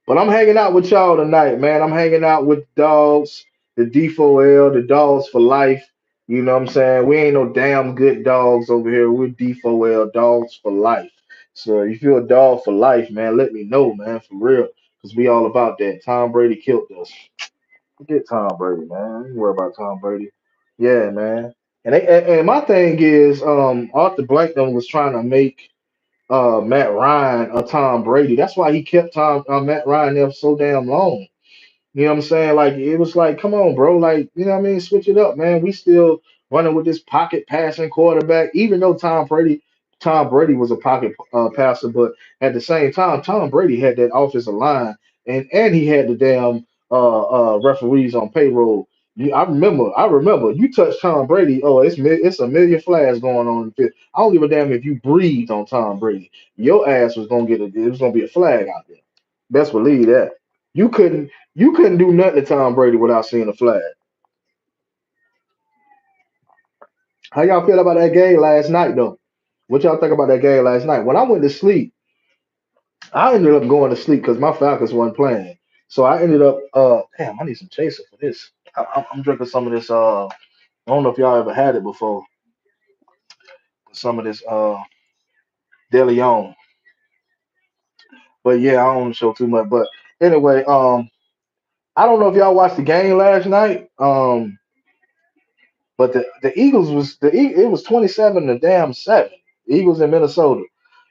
But I'm hanging out with y'all tonight, man. I'm hanging out with dogs, the D4L, the dogs for life. You know what I'm saying? We ain't no damn good dogs over here. We're D4L dogs for life. So if you're a dog for life, man, let me know, man, for real. Because we all about that. Tom Brady killed us. Forget Tom Brady, man. Don't worry about Tom Brady. Yeah, man. And my thing is, Arthur Blankton was trying to make Matt Ryan or Tom Brady. That's why he kept Matt Ryan there so damn long. You know what I'm saying? Like it was like, come on, bro. Like, you know what I mean? Switch it up, man. We still running with this pocket passing quarterback, even though Tom Brady was a pocket passer, but at the same time, Tom Brady had that offensive line and he had the damn referees on payroll. I remember you touch Tom Brady. Oh, it's a million flags going on in the field. I don't give a damn if you breathed on Tom Brady. Your ass was gonna get it was gonna be a flag out there. Best believe that. You couldn't do nothing to Tom Brady without seeing a flag. How y'all feel about that game last night though? What y'all think about that game last night? When I went to sleep, I ended up going to sleep because my Falcons wasn't playing. So I ended up damn, I need some chaser for this. I'm drinking some of this I don't know if y'all ever had it before. Some of this De Leon. But yeah, I don't show too much. But anyway, I don't know if y'all watched the game last night. But the Eagles it was 27 to damn 7. The Eagles in Minnesota.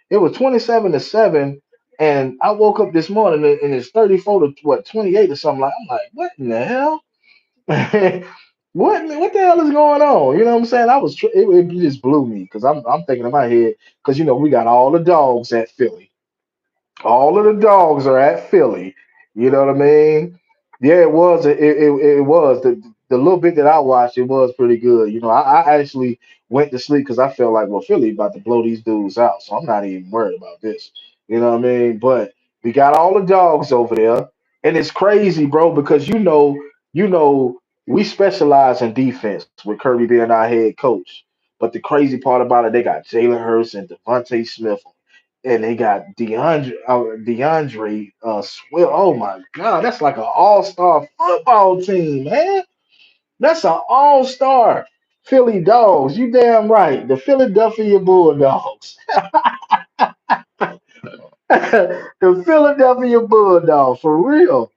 It was 27-7, and I woke up this morning and it's 34 to what 28 or something like. I'm like, what in the hell? What the hell is going on? You know what I'm saying? It just blew me because I'm thinking in my head because we got all the dogs at Philly. All of the dogs are at Philly. You know what I mean? Yeah, it was. It was the little bit that I watched. It was pretty good. I actually went to sleep because I felt like, well, Philly about to blow these dudes out, so I'm not even worried about this. You know what I mean? But we got all the dogs over there, and it's crazy, bro, because we specialize in defense with Kirby being our head coach. But the crazy part about it, they got Jalen Hurts and Devontae Smith and they got DeAndre Swift. Oh my God, that's like an all-star football team, man. That's an all-star Philly Dogs. You damn right. The Philadelphia Bulldogs. The Philadelphia Bulldogs, for real.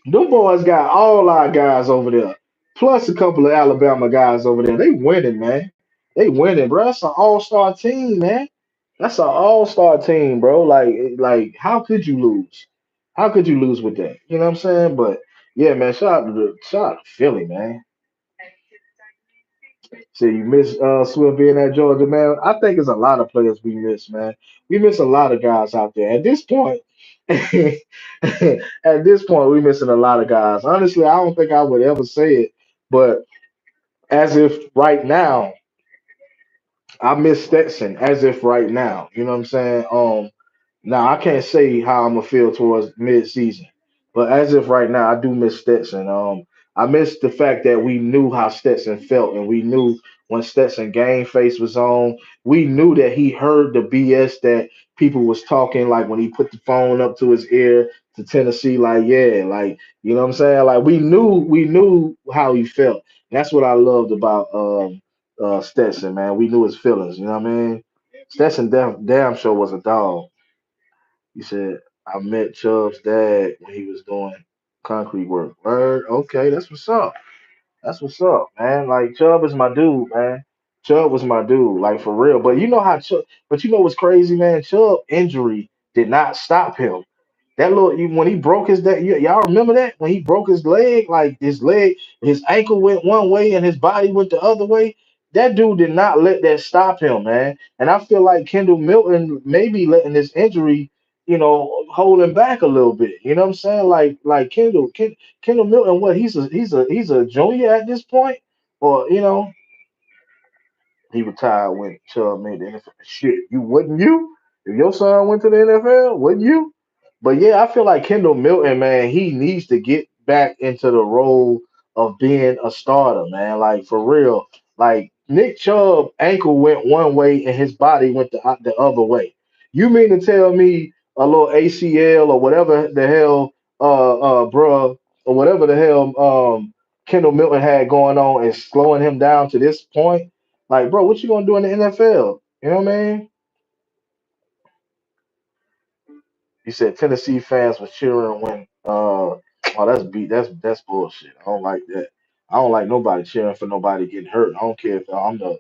Them boys got all our guys over there, plus a couple of Alabama guys over there. They winning, man. They winning, bro. That's an all-star team, man. That's an all-star team, bro. Like, how could you lose? How could you lose with that? You know what I'm saying? But yeah, man. Shout out to Philly, man. So you miss Swift being at Georgia, man. I think there's a lot of players we miss, man. We miss a lot of guys out there. At this point, at this point, we're missing a lot of guys. Honestly, I don't think I would ever say it, but as if right now, I miss Stetson. As if right now, you know what I'm saying? Now I can't say how I'm gonna feel towards mid-season, but as if right now, I do miss Stetson. I miss the fact that we knew how Stetson felt, and we knew when Stetson game face was on, we knew that he heard the BS that people was talking, like when he put the phone up to his ear to Tennessee, like yeah, like you know what I'm saying, like we knew how he felt. That's what I loved about Stetson, man. We knew his feelings. You know what I mean? Stetson damn sure was a dog. He said, I met Chubb's dad when he was doing concrete work. Word, okay, that's what's up. That's what's up, man. Like Chubb is my dude, man. Chubb was my dude, like for real. But you know how Chubb, but you know what's crazy, man? Chubb injury did not stop him. That little when he broke his that y'all remember that when he broke his leg, like his ankle went one way and his body went the other way. That dude did not let that stop him, man. And I feel like Kendall Milton maybe letting this injury, hold him back a little bit. You know what I'm saying? Like Kendall Milton, what he's a junior at this point, or he retired when Chubb made the NFL. Shit, you wouldn't you? If your son went to the NFL, wouldn't you? But yeah, I feel like Kendall Milton, man, he needs to get back into the role of being a starter, man. Like for real. Like Nick Chubb ankle went one way and his body went the other way. You mean to tell me a little ACL or whatever the hell, bruh, or whatever the hell, Kendall Milton had going on is slowing him down to this point? Like, bro, what you gonna do in the NFL? You know what I mean? He said Tennessee fans was cheering when that's bullshit. I don't like that. I don't like nobody cheering for nobody getting hurt. I don't care if I'm the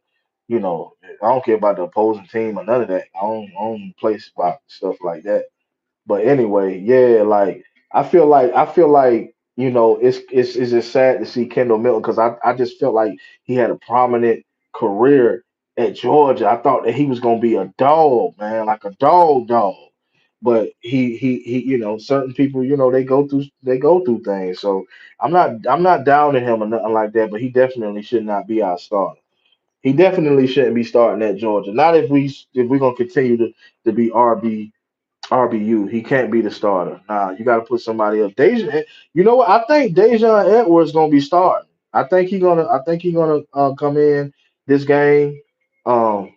I don't care about the opposing team or none of that. I don't place about stuff like that. But anyway, yeah, like I feel like it's just sad to see Kendall Milton because I just felt like he had a prominent career at Georgia. I thought that he was gonna be a dog, man, like a dog. But he certain people they go through things. So I'm not downing him or nothing like that. But he definitely should not be our starter. He definitely shouldn't be starting at Georgia. Not if we're gonna continue to be RBU. He can't be the starter. Nah, you got to put somebody else. Deja, you know what? I think Dejan Edwards gonna be starting. I think he gonna come in this game. Um,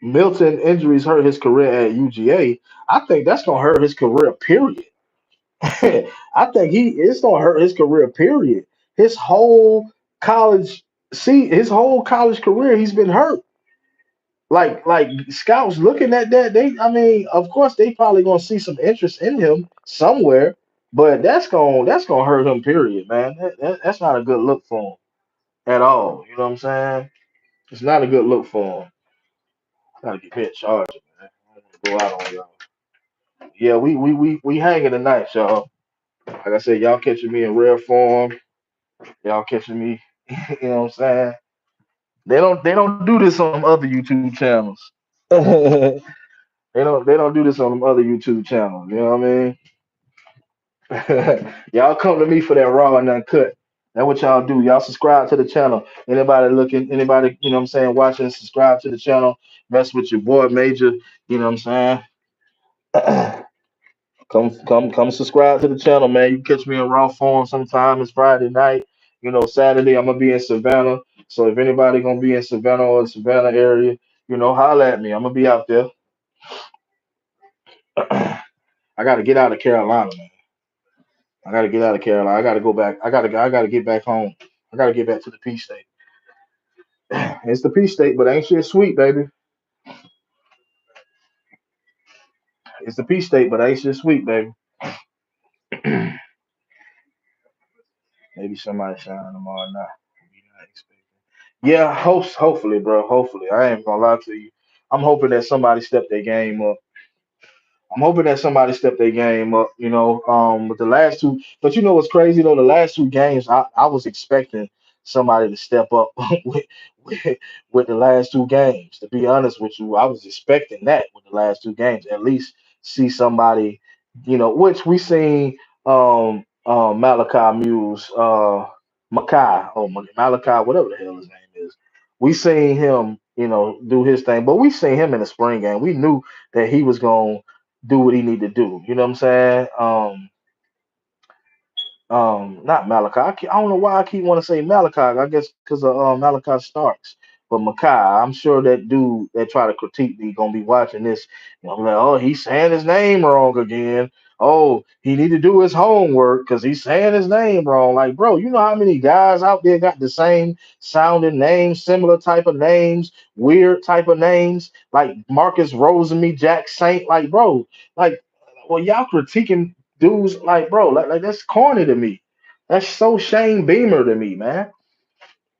Milton injuries hurt his career at UGA. I think that's gonna hurt his career. Period. I think it's gonna hurt his career. Period. His whole college his whole college career, he's been hurt. Like scouts looking at that, I mean, of course they probably gonna see some interest in him somewhere, but that's gonna hurt him. Period, man. That's not a good look for him at all. You know what I'm saying? It's not a good look for him. Gotta get me a charger, man. I don't wanna go out on y'all. Yeah, we hanging tonight, y'all. Like I said, y'all catching me in rare form. Y'all catching me. You know what I'm saying? They don't do this on them other YouTube channels. They don't do this on them other YouTube channels. You know what I mean? Y'all come to me for that raw and uncut. That's what y'all do. Y'all subscribe to the channel. Anybody, you know what I'm saying, watching, subscribe to the channel. Mess with your boy Major. You know what I'm saying? Come subscribe to the channel, man. You can catch me in raw form sometime. It's Friday night. Saturday I'm gonna be in Savannah. So if anybody gonna be in Savannah or the Savannah area, holla at me. I'm gonna be out there. I gotta get out of Carolina, man. I gotta get out of Carolina. I gotta go back. I gotta get back home. I gotta get back to the Peach State. It's the Peach State, but ain't shit sweet, baby. It's the Peach State, but ain't shit sweet, baby. Maybe somebody shine tomorrow night. We not expecting. Yeah, hopefully, bro. Hopefully, I ain't gonna lie to you. I'm hoping that somebody step their game up. I'm hoping that somebody stepped their game up, with the last two. But you know what's crazy though? The last two games, I was expecting somebody to step up with, with with the last two games. To be honest with you, I was expecting that with the last two games. At least see somebody, which we seen Malachi Muse, Makai, Malachi, whatever the hell his name is. We seen him, do his thing, but we seen him in the spring game. We knew that he was going do what he need to do. You know what I'm saying? Not Malachi. I don't know why I keep wanting to say Malachi. I guess because of Malachi Starks. But Makai, I'm sure that dude that try to critique me gonna be watching this. Like, oh, he's saying his name wrong again. Oh, he need to do his homework because he's saying his name wrong. Like, bro, you know how many guys out there got the same sounding names, similar type of names, weird type of names, like Marcus Rosemy, Jack Saint. Like, bro, like, well, y'all critiquing dudes like, bro, like that's corny to me. That's so Shane Beamer to me, man.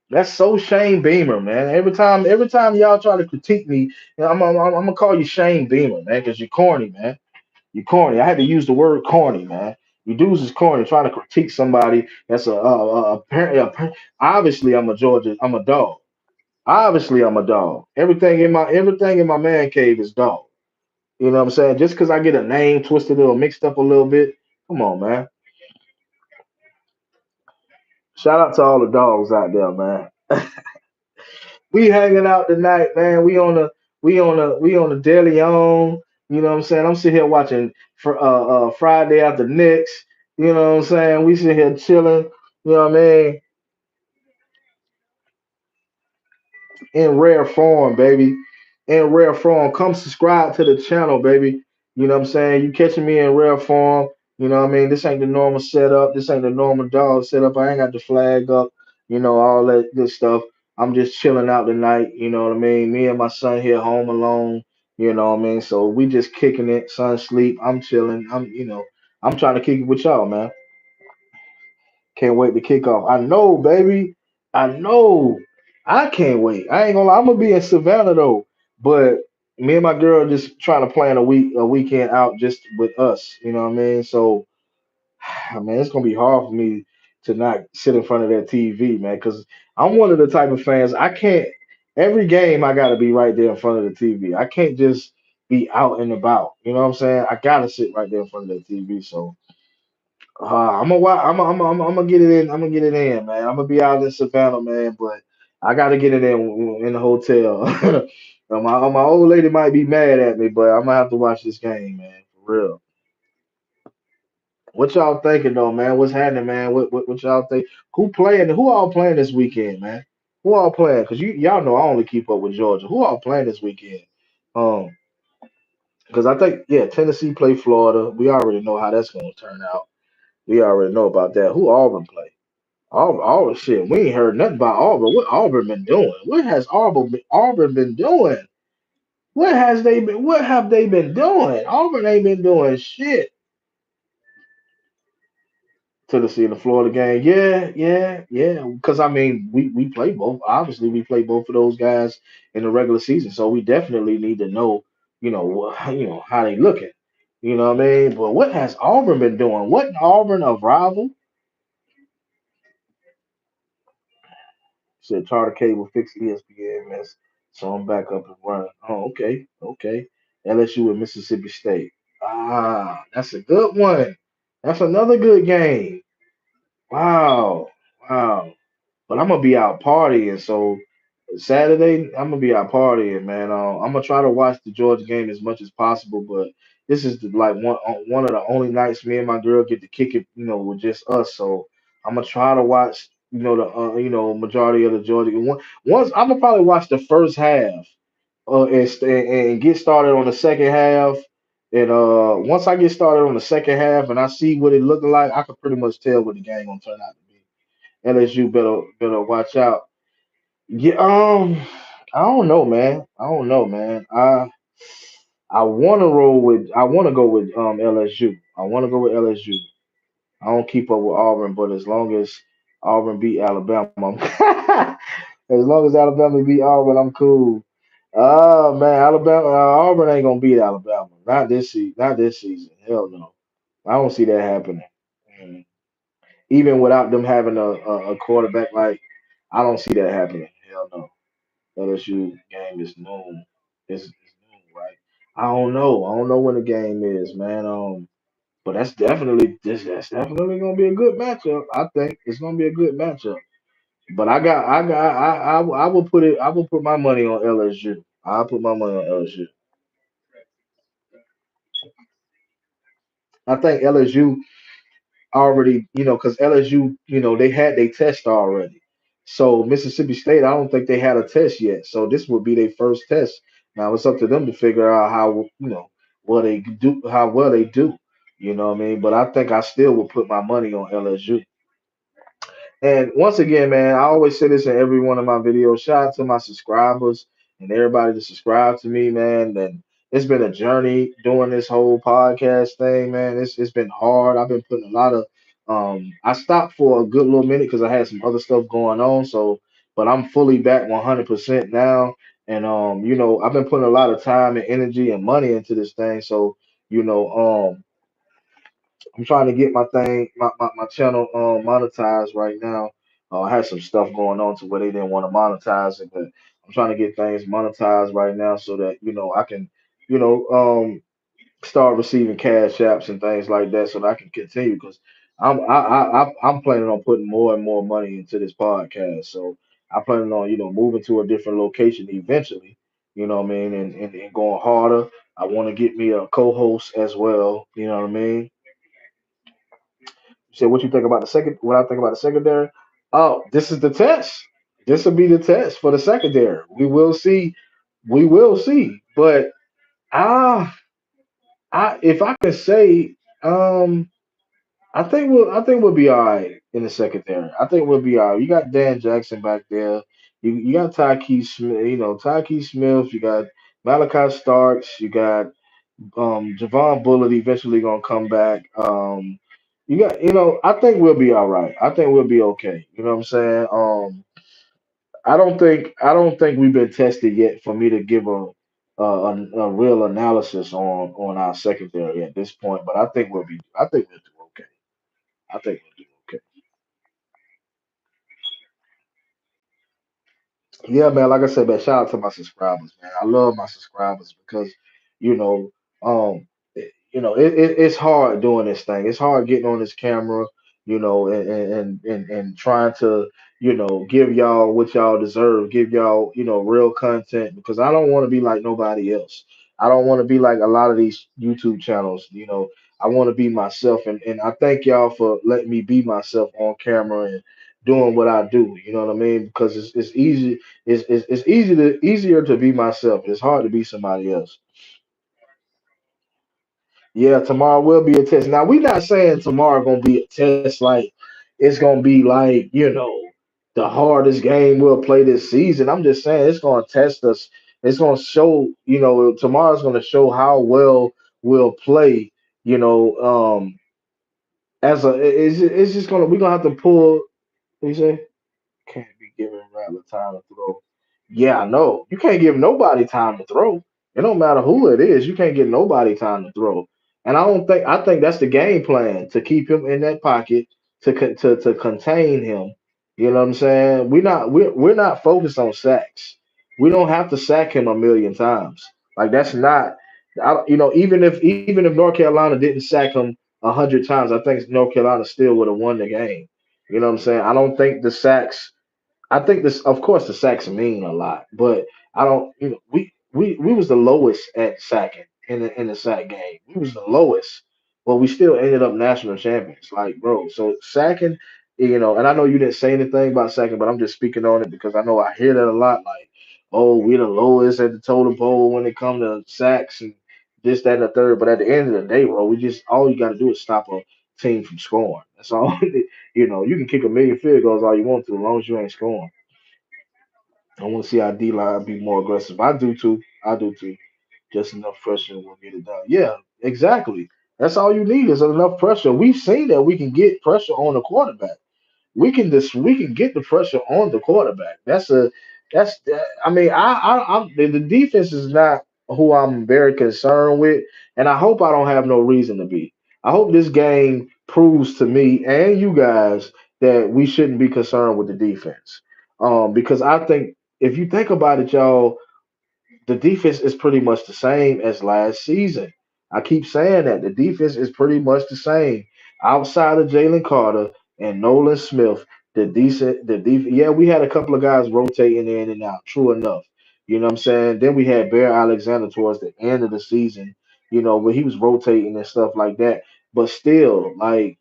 That's so Shane Beamer, man. Every time y'all try to critique me, I'm gonna call you Shane Beamer, man, because you're corny, man. You're corny. I had to use the word corny, man. You dudes is corny trying to critique somebody that's apparently. Obviously, I'm a dog. Obviously, I'm a dog. Everything in my man cave is dog. You know what I'm saying? Just because I get a name twisted or mixed up a little bit, come on, man. Shout out to all the dogs out there, man. We hanging out tonight, man. We on the daily on. You know what I'm saying? I'm sitting here watching for Friday after Knicks. You know what I'm saying? We sit here chilling. You know what I mean? In rare form, baby. In rare form. Come subscribe to the channel, baby. You know what I'm saying? You catching me in rare form. You know what I mean? This ain't the normal setup. This ain't the normal dog setup. I ain't got the flag up, all that good stuff. I'm just chilling out tonight. You know what I mean? Me and my son here home alone. You know what I mean? So we just kicking it. Son sleep. I'm chilling. I'm trying to kick it with y'all, man. Can't wait to kick off. I know, baby. I know. I can't wait. I ain't gonna lie. I'm gonna be in Savannah though, but me and my girl just trying to plan a weekend out just with us. You know what I mean? So, man, it's gonna be hard for me to not sit in front of that TV, man, because I'm one of the type of fans. I can't. Every game, I gotta be right there in front of the TV. I can't just be out and about. You know what I'm saying? I gotta sit right there in front of the TV. So. I'm gonna, I'm gonna get it in. I'm gonna get it in, man. I'm gonna be out in Savannah, man. But I gotta get it in the hotel. My old lady might be mad at me, but I'm gonna have to watch this game, man. For real. What y'all thinking though, man? What's happening, man? What y'all think? Who all playing this weekend, man? Who all playing? Cause y'all know I only keep up with Georgia. Who all playing this weekend? Um, because I think Tennessee play Florida. We already know how that's gonna turn out. We already know about that. Who Auburn play? Auburn, shit. We ain't heard nothing about Auburn. What Auburn been doing? What has Auburn been doing? What have they been doing? Auburn ain't been doing shit. Tennessee in the Florida game. Yeah, yeah, yeah. Because I mean, we play both. Obviously, we play both of those guys in the regular season, so we definitely need to know, how they looking. You know what I mean? But what has Auburn been doing? What Auburn of rival? Said charter cable fix ESPN mess, so I'm back up and running. Oh, okay, okay. LSU and Mississippi State. Ah, that's a good one. That's another good game. Wow, wow. But I'm gonna be out partying, so Saturday I'm gonna be out partying, man. I'm gonna try to watch the Georgia game as much as possible, but this is like one of the only nights me and my girl get to kick it, with just us. So I'm gonna try to watch, the majority of the Georgia. Once I'm gonna probably watch the first half, and get started on the second half, And once I get started on the second half and I see what it looking like, I can pretty much tell what the game gonna turn out to be. LSU better watch out. Yeah, I don't know, man. I don't know, man. I want to roll with. I want to go with LSU. I want to go with LSU. I don't keep up with Auburn, but as long as Auburn beat Alabama, as long as Alabama beat Auburn, I'm cool. Oh man, Alabama, Auburn ain't gonna beat Alabama. Not this season. Not this season. Hell no. I don't see that happening. Mm. Even without them having a quarterback, like I don't see that happening. Hell no. LSU game is noon. It's noon, right? I don't know. I don't know when the game is, man. But that's definitely gonna be a good matchup. I think it's gonna be a good matchup. But I will put it. I will put my money on LSU. I'll put my money on LSU. I think LSU already, because LSU, they had their test already. So Mississippi State, I don't think they had a test yet. So this would be their first test. Now it's up to them to figure out how, what they do, how well they do. You know what I mean? But I think I still would put my money on LSU. And once again, man, I always say this in every one of my videos. Shout out to my subscribers and everybody that subscribe to me, man. And it's been a journey doing this whole podcast thing, man. It's been hard. I've been putting a lot of I stopped for a good little minute because I had some other stuff going on. So but I'm fully back 100% now. And I've been putting a lot of time and energy and money into this thing. So, you know, I'm trying to get my channel monetized right now. I had some stuff going on to where they didn't want to monetize it, but I'm trying to get things monetized right now so that I can you know start receiving cash apps and things like that so that I can continue because I'm planning on putting more and more money into this podcast. So I'm planning on moving to a different location eventually. You know what I mean, and going harder. I want to get me a co-host as well. You know what I mean. You said what you think about the second? What I think about the secondary? Oh, this is the test. This will be the test for the secondary. We will see. We will see. But ah, if I can say, I think we'll be all right in the secondary. I think we'll be all right. You got Dan Jackson back there. You got Tyke Smith. Tyke Smith. You got Malachi Starks. You got Javon Bullet eventually gonna come back. I think we'll be all right. I think we'll be okay. You know what I'm saying? I don't think we've been tested yet for me to give a real analysis on our secondary at this point. But I think we'll do okay. I think we'll do okay. Yeah, man. Like I said, man, shout out to my subscribers, man. I love my subscribers because, you know, it's hard doing this thing. It's hard getting on this camera, and trying to, give y'all what y'all deserve, give y'all, real content because I don't want to be like nobody else. I don't want to be like a lot of these YouTube channels. I want to be myself, and I thank y'all for letting me be myself on camera and doing what I do. You know what I mean? Because it's easy it's easier to be myself. It's hard to be somebody else. Yeah, tomorrow will be a test. Now we're not saying tomorrow gonna be a test like it's gonna be like, the hardest game we'll play this season. I'm just saying it's gonna test us. It's gonna show, tomorrow's gonna show how well we'll play, you know, as a it's just gonna we're gonna have to pull what you say? Can't be giving Rattler time to throw. Yeah, I know. You can't give nobody time to throw. It don't matter who it is. You can't give nobody time to throw. And I think that's the game plan to keep him in that pocket to contain him. You know what I'm saying? We're not focused on sacks. We don't have to sack him a million times. Like that's not even if North Carolina didn't sack him 100 times, I think North Carolina still would have won the game. You know what I'm saying? I don't think the sacks I think this, of course, the sacks mean a lot, but I don't. We was the lowest at sacking in the sack game. We was the lowest, but we still ended up national champions. Like, bro, so sacking, and I know you didn't say anything about sacking, but I'm just speaking on it because I know I hear that a lot. Like, oh, we're the lowest at the totem pole when it comes to sacks, and this, that, and the third. But at the end of the day, bro, we just all you got to do is stop a team from scoring. That's all. You can kick a million field goals all you want to, as long as you ain't scoring. I want to see our D line be more aggressive. I do too. I do too. Just enough pressure will get it done. Yeah, exactly. That's all you need is enough pressure. We've seen that we can get pressure on the quarterback. We can get the pressure on the quarterback. I mean the defense is not who I'm very concerned with, and I hope I don't have no reason to be. I hope this game proves to me and you guys that we shouldn't be concerned with the defense. Because I think if you think about it, y'all, the defense is pretty much the same as last season. I keep saying that the defense is pretty much the same. Outside of Jalen Carter and Nolan Smith, yeah, we had a couple of guys rotating in and out, true enough. You know what I'm saying? Then we had Bear Alexander towards the end of the season, where he was rotating and stuff like that. But still, like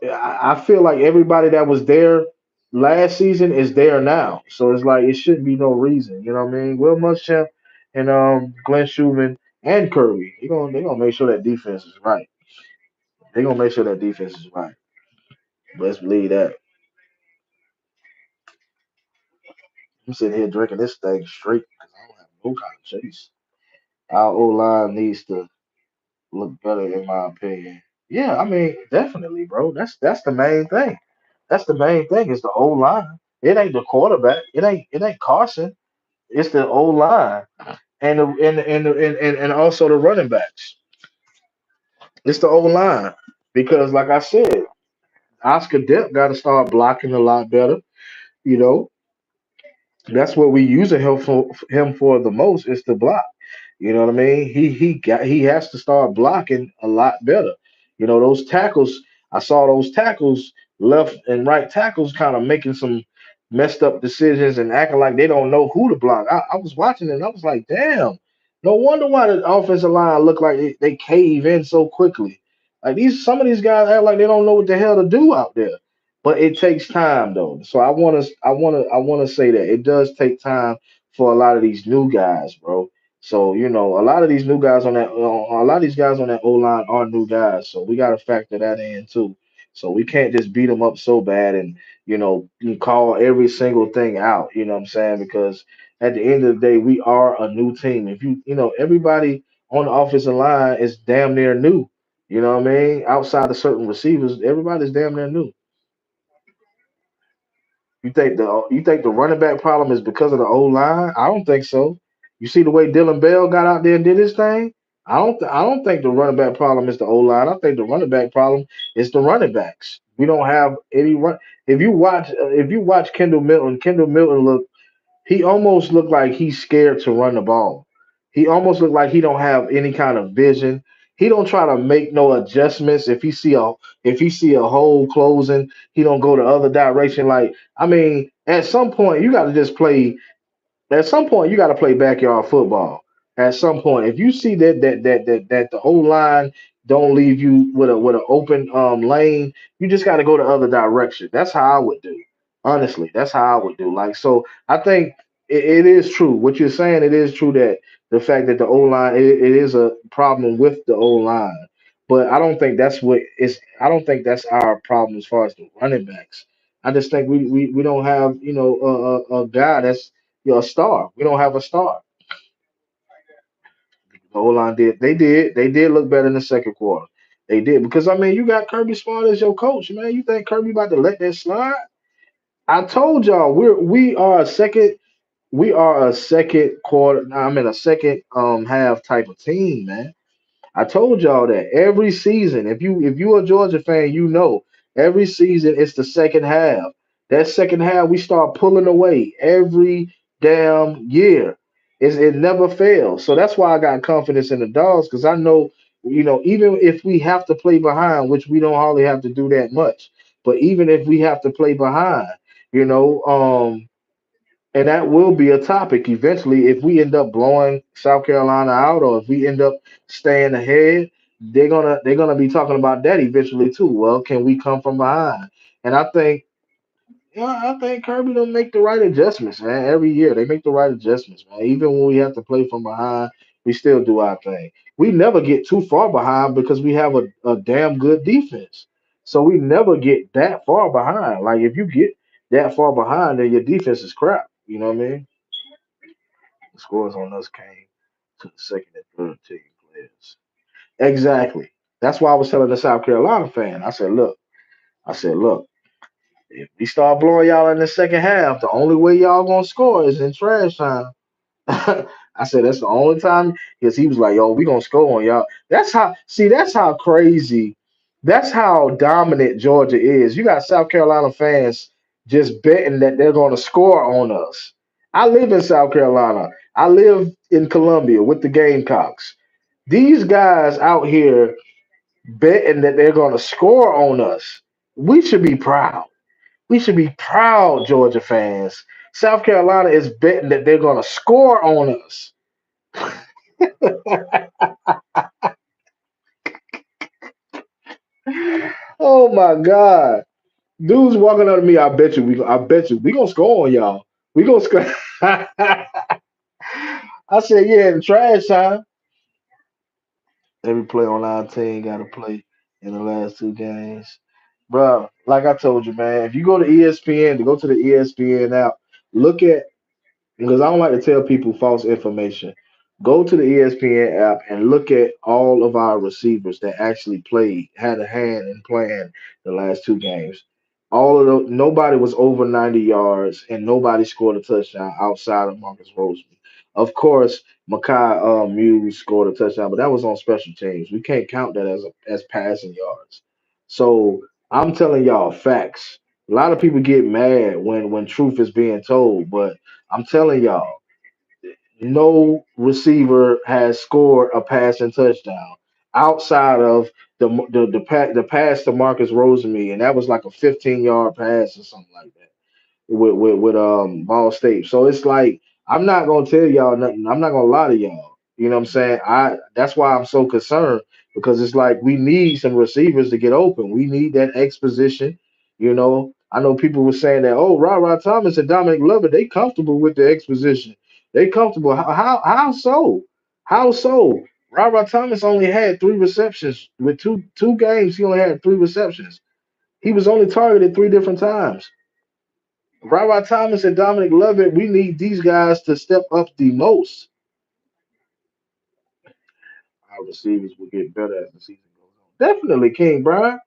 I feel like everybody that was there last season is there now. So it's like it shouldn't be no reason. You know what I mean? Will Muschamp and Glenn Schumann and Kirby, they gonna make sure that defense is right. They gonna make sure that defense is right. Let's believe that. I'm sitting here drinking this thing straight because I don't have no kind of chase. Our O line needs to look better, in my opinion. Yeah, I mean, definitely, bro. That's the main thing. That's the main thing is the O line. It ain't the quarterback. It ain't Carson. It's the O line and also the running backs. It's the O line because, like I said, Oscar Depp got to start blocking a lot better. You know, that's what we using him for the most is to block. You know what I mean? He has to start blocking a lot better. Those tackles. I saw those tackles, left and right tackles, kind of making some messed up decisions and acting like they don't know who to block. I was watching it and I was like, damn. No wonder why the offensive line look like they cave in so quickly. Like some of these guys act like they don't know what the hell to do out there. But it takes time though. So I want to say that it does take time for a lot of these new guys, bro. So a lot of these new guys a lot of these guys on that O line are new guys. So we got to factor that in too. So we can't just beat them up so bad and you call every single thing out. You know what I'm saying? Because at the end of the day, we are a new team. If everybody on the offensive line is damn near new. You know what I mean? Outside of certain receivers, everybody's damn near new. You think the running back problem is because of the O line? I don't think so. You see the way Dylan Bell got out there and did his thing. I don't think the running back problem is the O line. I think the running back problem is the running backs. We don't have any run. If you watch Kendall Milton he almost looked like he's scared to run the ball. He almost looked like he don't have any kind of vision. He don't try to make no adjustments. If he see a hole closing, he don't go the other direction. Like I mean, at some point you got to just play at some point, you got to play backyard football. At some point, if you see that the whole line don't leave you with an open lane, you just got to go the other direction. That's how I would do. Honestly, that's how I would do. Like so, I think it is true what you're saying. It is true that the fact that the O line it is a problem with the O line, but I don't think that's what is. I don't think that's our problem as far as the running backs. I just think we don't have a guy that's a star. We don't have a star. The O line they did look better in the second quarter. They did because I mean you got Kirby Smart as your coach, man. You think Kirby about to let that slide? I told y'all we are a second quarter. I mean a second half type of team, man. I told y'all that every season, if you a Georgia fan, every season it's the second half. That second half we start pulling away every damn year. It never fails. So that's why I got confidence in the dogs because I know, even if we have to play behind, which we don't hardly have to do that much, but even if we have to play behind, you know, and that will be a topic eventually. If we end up blowing South Carolina out, or if we end up staying ahead, they're gonna be talking about that eventually too. Well, can we come from behind? And I think Kirby don't make the right adjustments, man. Every year they make the right adjustments, man. Even when we have to play from behind, We still do our thing. We never get too far behind because we have a damn good defense. So we never get that far behind. Like if you get that far behind, then your defense is crap. You know what I mean? The scores on us came to the second and third team players. Exactly. That's why I was telling the South Carolina fan. I said, look, if we start blowing y'all in the second half, the only way y'all gonna score is in trash time. I said that's the only time because he was like, "Yo, we gonna score on y'all." That's how. See, that's how crazy. That's how dominant Georgia is. You got South Carolina fans just betting that they're gonna score on us. I live in South Carolina. I live in Columbia with the Gamecocks. These guys out here betting that they're gonna score on us. We should be proud. We should be proud, Georgia fans. South Carolina is betting that they're gonna score on us. Oh my God. Dudes walking up to me, I bet you we gonna score on y'all. We gonna score. I said, yeah, in trash time. Every play on our team got to play in the last two games. Bro, like I told you, man, if you go to ESPN, to go to the ESPN app, look at because I don't like to tell people false information. Go to the ESPN app and look at all of our receivers that actually played, had a hand in playing the last two games. All of those, nobody was over 90 yards, and nobody scored a touchdown outside of Marcus Roseman. Of course, Makai Muse scored a touchdown, but that was on special teams. We can't count that as passing yards. So I'm telling y'all facts. A lot of people get mad when truth is being told, but I'm telling y'all, no receiver has scored a passing touchdown outside of the pass to Marcus Roseman, and that was like a 15-yard pass or something like that with Ball State. So it's like I'm not gonna tell y'all nothing. I'm not gonna lie to y'all. You know what I'm saying? I That's why I'm so concerned because it's like we need some receivers to get open. We need that exposition. I know people were saying that, oh, Thomas and Dominic Lovett, they comfortable with the exposition. They comfortable. How so? How so? Thomas only had three receptions with two games. He only had three receptions. He was only targeted three different times. Thomas and Dominic Lovett, we need these guys to step up the most. Our receivers will get better as the season goes on. Definitely, King Brian.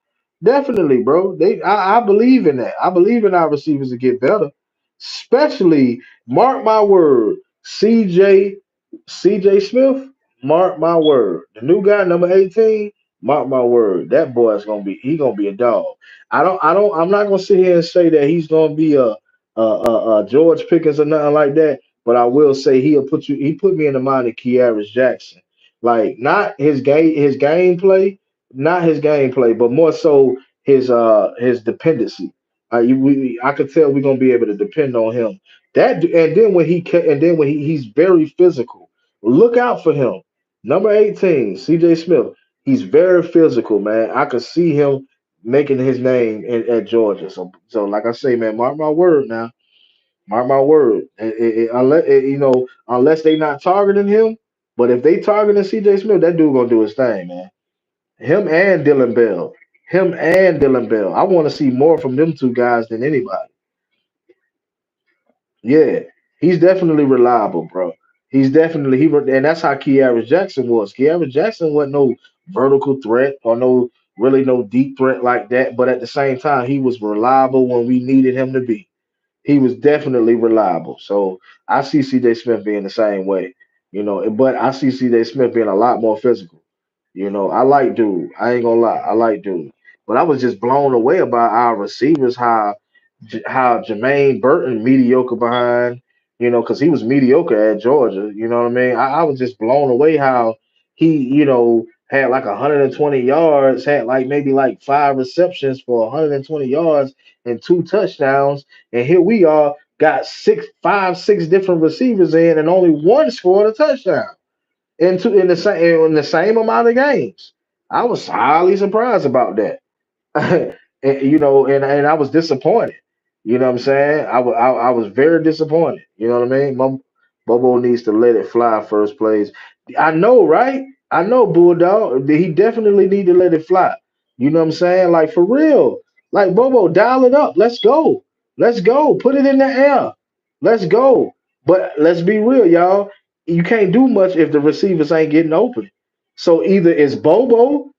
Definitely, bro. I believe in that. I believe in our receivers to get better. Especially, mark my word, CJ Smith. Mark my word. The new guy, number 18. Mark my word. That boy is gonna be a dog. I'm not gonna sit here and say that he's gonna be a George Pickens or nothing like that. But I will say he put me in the mind of Kearis Jackson. Like not his gameplay, not his gameplay, but more so his dependency. I could tell we're gonna be able to depend on him. And then he's very physical. Look out for him. Number 18, CJ Smith. He's very physical, man. I could see him making his name at Georgia. So like I say, man, mark my word now. Mark my word. Unless they not targeting him, but if they targeting CJ Smith, that dude gonna do his thing, man. Him and Dylan Bell. Him and Dylan Bell. I want to see more from them two guys than anybody. Yeah, he's definitely reliable, bro. And that's how Kearis Jackson was. Kearis Jackson wasn't no vertical threat or no deep threat like that. But at the same time, he was reliable when we needed him to be. He was definitely reliable. So I see CJ Smith being the same way, but I see CJ Smith being a lot more physical. I like dude. I ain't gonna lie, I like dude. But I was just blown away about our receivers, how Jermaine Burton mediocre behind, because he was mediocre at Georgia. You know what I mean? I was just blown away how he, had like 120 yards, had like maybe like five receptions for 120 yards and two touchdowns. And here we are, got six different receivers in, and only one scored a touchdown in the same amount of games. I was highly surprised about that. And I was disappointed. You know what I'm saying? I was very disappointed. You know what I mean? Bobo needs to let it fly first place. I know, right? I know, Bulldog. He definitely need to let it fly. You know what I'm saying? Like for real. Like Bobo, dial it up. Let's go. Let's go. Put it in the air. Let's go. But let's be real, y'all. You can't do much if the receivers ain't getting open. So either it's Bobo,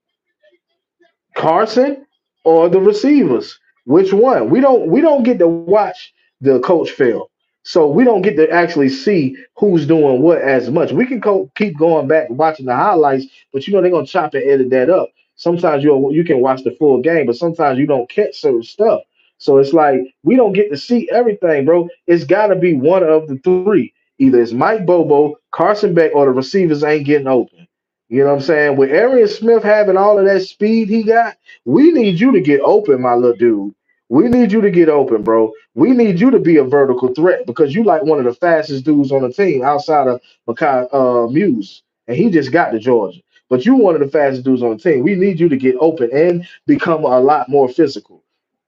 Carson, or the receivers. Which one? We don't get to watch the coach fail. So we don't get to actually see who's doing what as much. We can keep going back and watching the highlights, but they're gonna chop and edit that up. Sometimes you can watch the full game, but sometimes you don't catch certain stuff. So it's like we don't get to see everything, bro. It's got to be one of the three. Either it's Mike Bobo, Carson Beck, or the receivers ain't getting open. You know what I'm saying? With Arian Smith having all of that speed he got, we need you to get open, my little dude. We need you to get open, bro. We need you to be a vertical threat because you like one of the fastest dudes on the team outside of Makai Muse, and he just got to Georgia. But you one of the fastest dudes on the team. We need you to get open and become a lot more physical.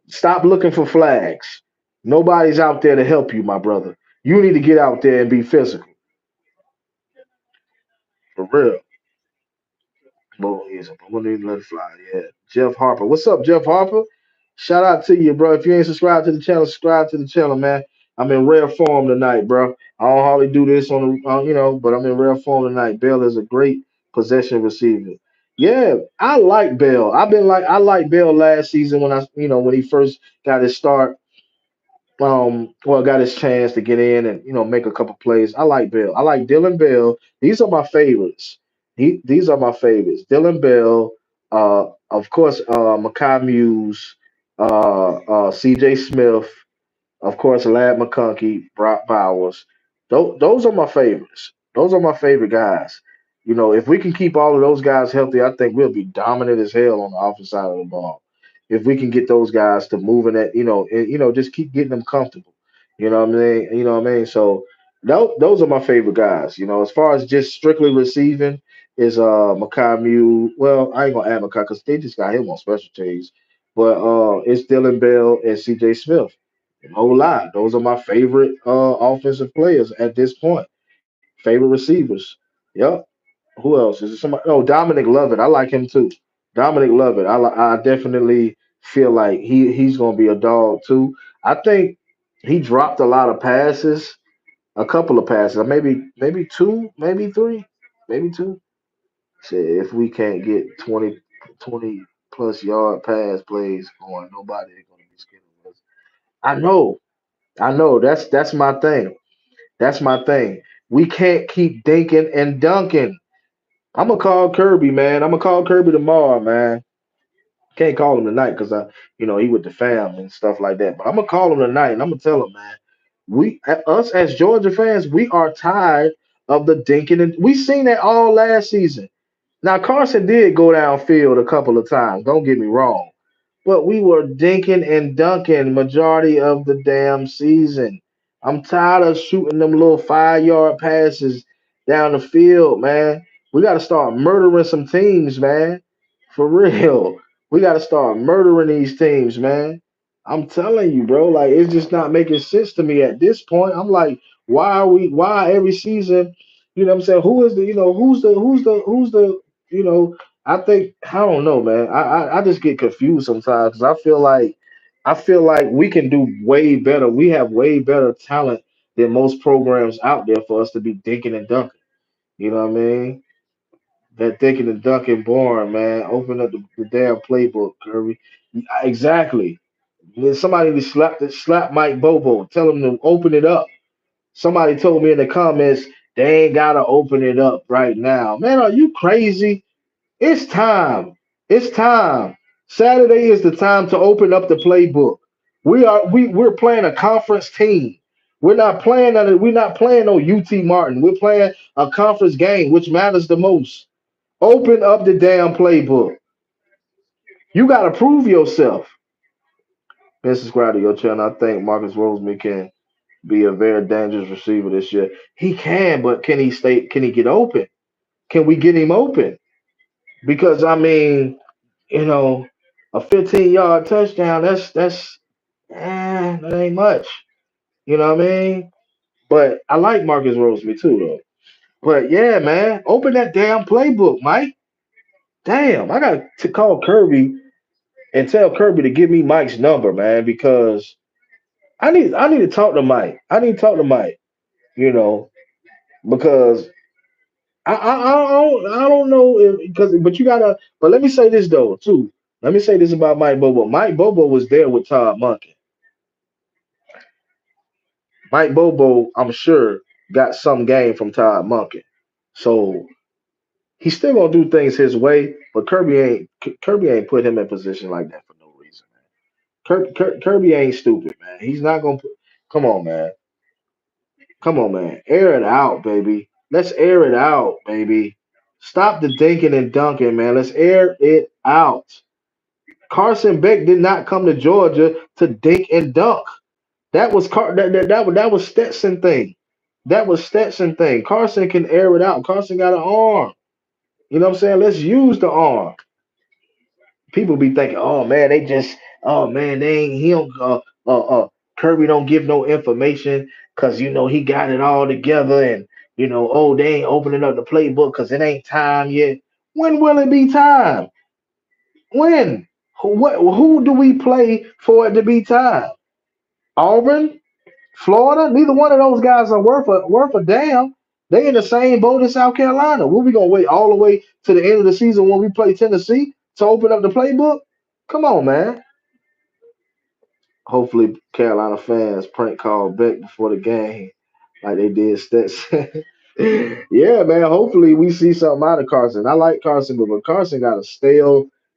Stop looking for flags. Nobody's out there to help you, my brother. You need to get out there and be physical. For real. Lord, yes, I'm gonna let it fly. Yeah, Jeff Harper. What's up, Jeff Harper? Shout out to you, bro. If you ain't subscribed to the channel, subscribe to the channel, man. I'm in rare form tonight, bro. I don't hardly do this on the, but I'm in rare form tonight. Bell is a great possession receiver. Yeah, I like Bell. I like Bell last season when when he first got his start well got his chance to get in and make a couple plays. I like Bell. I like Dylan Bell. These are my favorites. These are my favorites. Dylan Bell, of course, Makai Muse, CJ Smith, of course, Lad McConkey, Brock Bowers. Those are my favorites. Those are my favorite guys. If we can keep all of those guys healthy, I think we'll be dominant as hell on the offensive side of the ball. If we can get those guys to moving at, just keep getting them comfortable. You know what I mean? You know what I mean? So those are my favorite guys. As far as just strictly receiving is Makai Mew. Well, I ain't gonna add Makai because they just got him on special teams. But it's Dylan Bell and CJ Smith. No lie, those are my favorite offensive players at this point. Favorite receivers. Yep. Who else? Is it somebody? Oh, Dominic Lovett. I like him too. Dominic Lovett. I definitely feel like he's gonna be a dog too. I think he dropped a lot of passes, a couple of passes, maybe two, maybe three, maybe two. Shit, if we can't get 20 plus yard pass plays going, nobody is gonna be scared of us. I know. I know that's my thing. That's my thing. We can't keep dinking and dunking. I'm gonna call Kirby, man. I'm gonna call Kirby tomorrow, man. Can't call him tonight because he with the fam and stuff like that. But I'm gonna call him tonight and I'm gonna tell him, man. Us as Georgia fans, we are tired of the dinking and we seen that all last season. Now Carson did go downfield a couple of times. Don't get me wrong, but we were dinking and dunking majority of the damn season. I'm tired of shooting them little 5 yard passes down the field, man. We got to start murdering some teams, man. For real. We got to start murdering these teams, man. I'm telling you, bro. Like it's just not making sense to me at this point. I'm like, why every season, what I'm saying? Who is the, who's the, you know, I think I don't know, man. I just get confused sometimes because I feel like we can do way better. We have way better talent than most programs out there for us to be dinking and dunking. You know what I mean? That dinking and dunking born, man. Open up the damn playbook, Kirby. Exactly. Then somebody to slap Mike Bobo. Tell him to open it up. Somebody told me in the comments they ain't gotta open it up right now. Man, are you crazy? It's time. It's time. Saturday is the time to open up the playbook. We're playing a conference team. We're not playing on UT Martin. We're playing a conference game, which matters the most. Open up the damn playbook. You gotta prove yourself. And subscribe to your channel. I think Marcus Roseman can be a very dangerous receiver this year. He can, but can he get open? Can we get him open? Because I mean, you know, a 15-yard touchdown, that ain't much. You know what I mean? But I like Marcus Roseby too, though. But yeah, man, open that damn playbook, Mike. Damn, I got to call Kirby and tell Kirby to give me Mike's number, man, because I need to talk to Mike. I need to talk to Mike, you know, because I don't know if because but you gotta but let me say this though too. Let me say this about Mike Bobo. Mike Bobo was there with Todd Monken. Mike Bobo, I'm sure, got some game from Todd Monken. So he's still gonna do things his way, but Kirby ain't put him in position like that for no reason, man. Kirby ain't stupid, man. He's not gonna put. Come on, man. Come on, man. Air it out, baby. Let's air it out, baby. Stop the dinking and dunking, man. Let's air it out. Carson Beck did not come to Georgia to dink and dunk. That was Stetson thing. That was Stetson thing. Carson can air it out. Carson got an arm. You know what I'm saying? Let's use the arm. People be thinking, oh man, oh man, they ain't he don't Kirby don't give no information because he got it all together and oh they ain't opening up the playbook because it ain't time yet. When will it be time? When? Who do we play for it to be time? Auburn, Florida. Neither one of those guys are worth a damn. They in the same boat as South Carolina. What we gonna wait all the way to the end of the season when we play Tennessee to open up the playbook? Come on, man. Hopefully, Carolina fans prank call Beck before the game, like they did Stetson. Yeah, man. Hopefully, we see something out of Carson. I like Carson, but Carson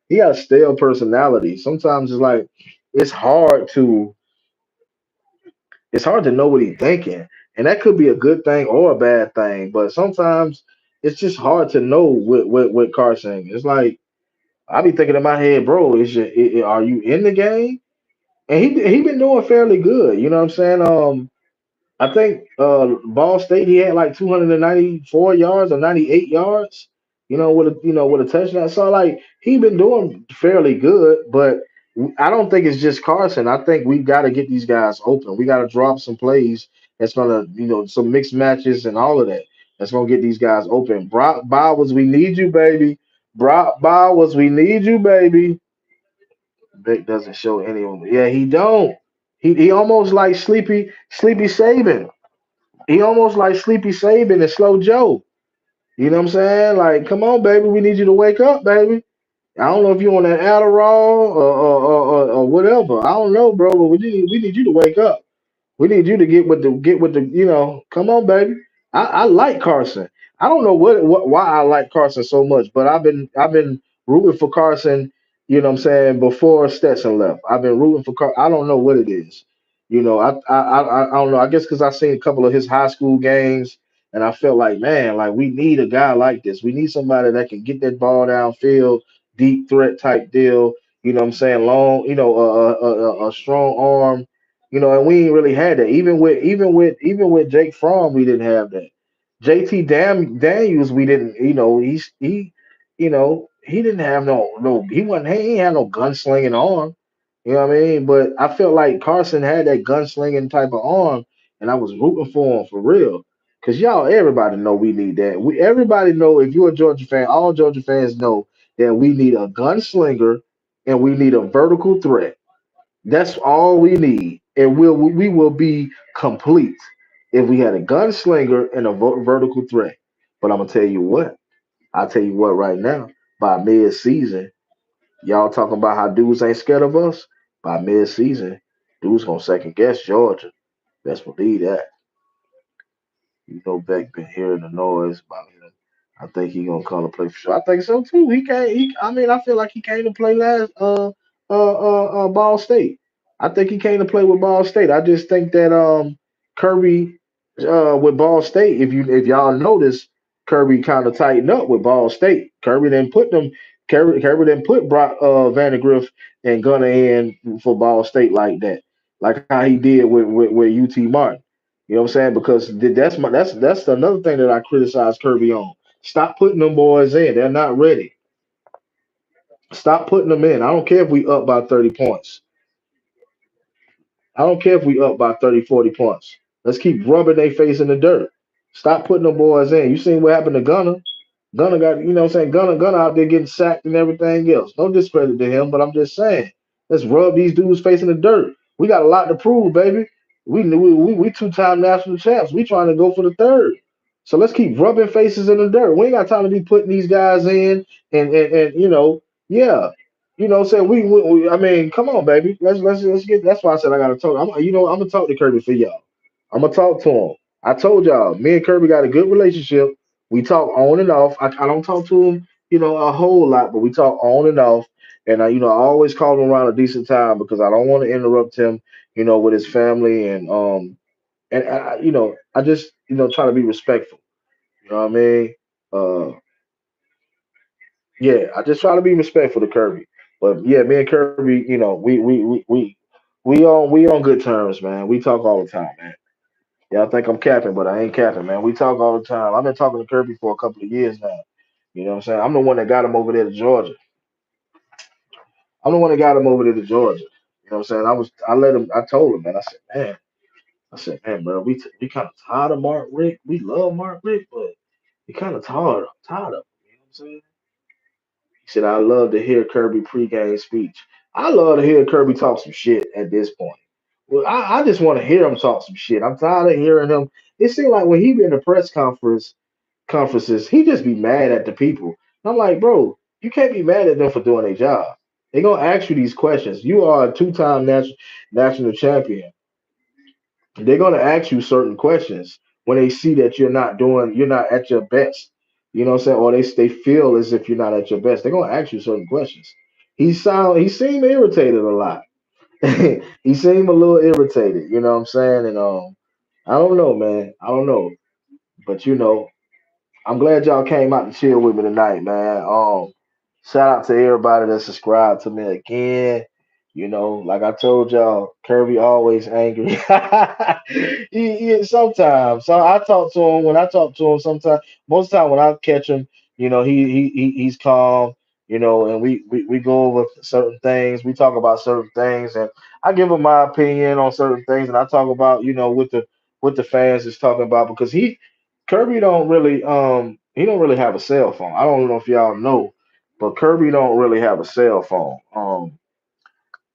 he got a stale personality. Sometimes it's hard to it's hard to know what he's thinking, and that could be a good thing or a bad thing. But sometimes it's just hard to know with Carson. It's like I be thinking in my head, bro, are you in the game? And he been doing fairly good. You know what I'm saying? I think Ball State he had like 294 yards or 98 yards. With a touchdown. So like he been doing fairly good, but I don't think it's just Carson. I think we got to get these guys open. We got to drop some plays. That's gonna some mixed matches and all of that. That's gonna get these guys open. Brock Bowers, we need you, baby. Brock Bowers, we need you, baby. Vic doesn't show anyone. Yeah, he don't. He almost like Sleepy Saban. He almost like Sleepy Saban and Slow Joe. You know what I'm saying? Like, come on, baby, we need you to wake up, baby. I don't know if you on that Adderall or whatever. I don't know, bro, but we need you to wake up. We need you to get with the. Come on, baby. I like Carson. I don't know why I like Carson so much, but I've been rooting for Carson. You know what I'm saying before Stetson left. I've been rooting for Carson. I don't know what it is. I don't know. I guess because I seen a couple of his high school games, and I felt like, man, like we need a guy like this. We need somebody that can get that ball downfield, deep threat type deal. You know what I'm saying? Long, a strong arm, and we ain't really had that. Even with Jake Fromm, we didn't have that. Daniels, we didn't. He didn't have he ain't had no gunslinging arm. You know what I mean? But I felt like Carson had that gunslinging type of arm, and I was rooting for him for real. Cause everybody know we need that. Everybody know if you're a Georgia fan, all Georgia fans know that we need a gunslinger and we need a vertical threat. That's all we need, and we will be complete if we had a gunslinger and a vertical threat. But I'm gonna tell you what. I'll tell you what right now. By mid-season, y'all talking about how dudes ain't scared of us. By mid-season, dudes gonna second guess Georgia. Best believe that. Beck been hearing the noise about him. I think he gonna come to play for sure. I think so too. He can't. I mean, I feel like he came to play last. Ball State. I think he came to play with Ball State. I just think that Kirby with Ball State. If y'all notice, Kirby kind of tightened up with Ball State. Kirby didn't put them. Kirby didn't put Brock Vandegrift and Gunner in for Ball State like that, like how he did with UT Martin. You know what I'm saying? Because that's another thing that I criticize Kirby on. Stop putting them boys in. They're not ready. Stop putting them in. I don't care if we up by 30 points. I don't care if we up by 30, 40 points. Let's keep rubbing their face in the dirt. Stop putting the boys in. You seen what happened to Gunner? Gunner got, you know what I'm saying? Gunner out there getting sacked and everything else. No discredit to him, but I'm just saying, let's rub these dudes facing the dirt. We got a lot to prove, baby. We two-time national champs. We trying to go for the third. So let's keep rubbing faces in the dirt. We ain't got time to be putting these guys in and yeah. You know, what I'm saying I mean, come on, baby. Let's get. That's why I said I gotta talk. I'm gonna talk to Kirby for y'all. I'm gonna talk to him. I told y'all, me and Kirby got a good relationship. We talk on and off. I don't talk to him, a whole lot, but we talk on and off. And I always call him around a decent time because I don't want to interrupt him, with his family and I just try to be respectful. You know what I mean? Yeah, I just try to be respectful to Kirby. But yeah, me and Kirby, we on good terms, man. We talk all the time, man. Yeah, I think I'm capping, but I ain't capping, man. We talk all the time. I've been talking to Kirby for a couple of years now. You know what I'm saying? I'm the one that got him over there to Georgia. I'm the one that got him over there to Georgia. You know what I'm saying? I told him, man. I said, man, bro, we kind of tired of Mark Rick. We love Mark Rick, but we kind of tired of him. You know what I'm saying? He said, I love to hear Kirby pregame speech. I love to hear Kirby talk some shit at this point. Well, I just want to hear him talk some shit. I'm tired of hearing him. It seemed like when he be in the press conferences, he just be mad at the people. I'm like, bro, you can't be mad at them for doing their job. They're gonna ask you these questions. You are a two-time national champion. They're gonna ask you certain questions when they see that you're not at your best. You know what I'm saying? Or they feel as if you're not at your best. They're gonna ask you certain questions. He seemed irritated a lot. He seemed a little irritated. You know what I'm saying? And I don't know, man. I don't know, but I'm glad y'all came out to chill with me tonight, man. Shout out to everybody that subscribed to me again. Like I told y'all, Kirby always angry. He sometimes. So I talk to him when I talk to him. Sometimes, most of the time when I catch him, he's calm. And we go over certain things. We talk about certain things, and I give him my opinion on certain things, and I talk about what the fans is talking about because Kirby don't really he don't really have a cell phone. I don't know if y'all know, but Kirby don't really have a cell phone.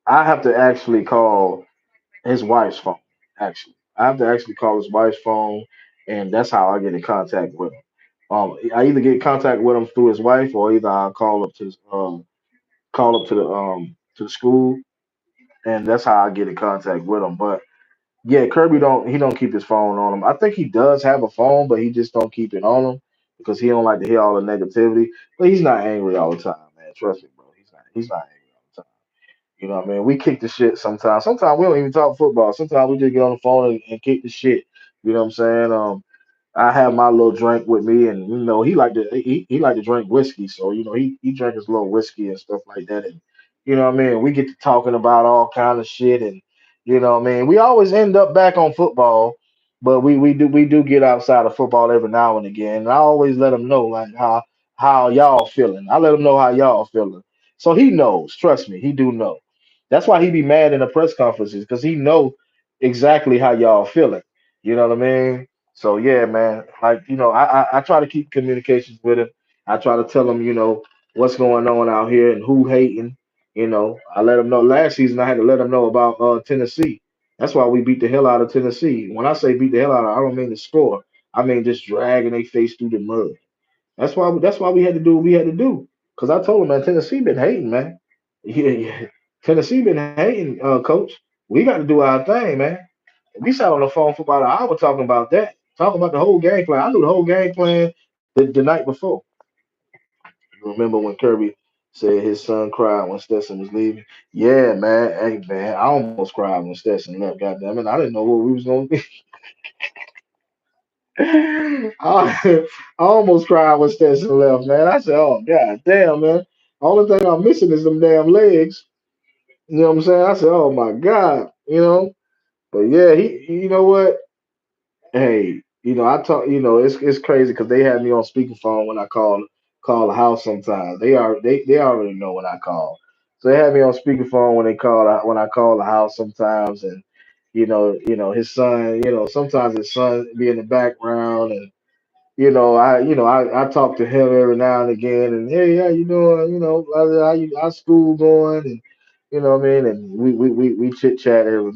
I have to actually call his wife's phone. Actually, I have to actually call his wife's phone, and that's how I get in contact with him. I either get in contact with him through his wife, or either I call up to the school, and that's how I get in contact with him. But yeah, Kirby don't keep his phone on him. I think he does have a phone, but he just don't keep it on him because he don't like to hear all the negativity. But he's not angry all the time, man. Trust me, bro. He's not angry all the time. You know what I mean? We kick the shit sometimes. Sometimes we don't even talk football. Sometimes we just get on the phone and kick the shit. You know what I'm saying? I have my little drink with me, and he like to drink whiskey, so he drank his little whiskey and stuff like that, and what I mean. We get to talking about all kind of shit, and what I mean. We always end up back on football, but we do get outside of football every now and again. And I always let him know like how y'all feeling. I let him know how y'all feeling, so he knows. Trust me, he do know. That's why he be mad in the press conferences because he know exactly how y'all feeling. You know what I mean? So yeah, man. Like I try to keep communications with him. I try to tell him what's going on out here and who hating. I let him know. Last season I had to let him know about Tennessee. That's why we beat the hell out of Tennessee. When I say beat the hell out of, I don't mean the score. I mean just dragging their face through the mud. That's why we had to do what we had to do. Cause I told him, man, Tennessee been hating, man. Yeah, yeah. Tennessee been hating, coach. We got to do our thing, man. We sat on the phone for about an hour talking about that, talking about the whole game plan. I knew the whole game plan the night before. You remember when Kirby said his son cried when Stetson was leaving? Yeah, man. Hey, man, I almost cried when Stetson left. Goddamn it, I didn't know what we was gonna be. I almost cried when Stetson left, man. I said, "Oh god, damn, man. Only thing I'm missing is them damn legs." You know what I'm saying? I said, "Oh my god." But yeah, you know what? Hey, I talk. It's crazy because they had me on speakerphone when I call the house. Sometimes they already know when I call, so they had me on speakerphone when I call the house sometimes, his son, sometimes his son be in the background, and I talk to him every now and again, and hey, how you doing? How school going, and what I mean, and we chit chat every.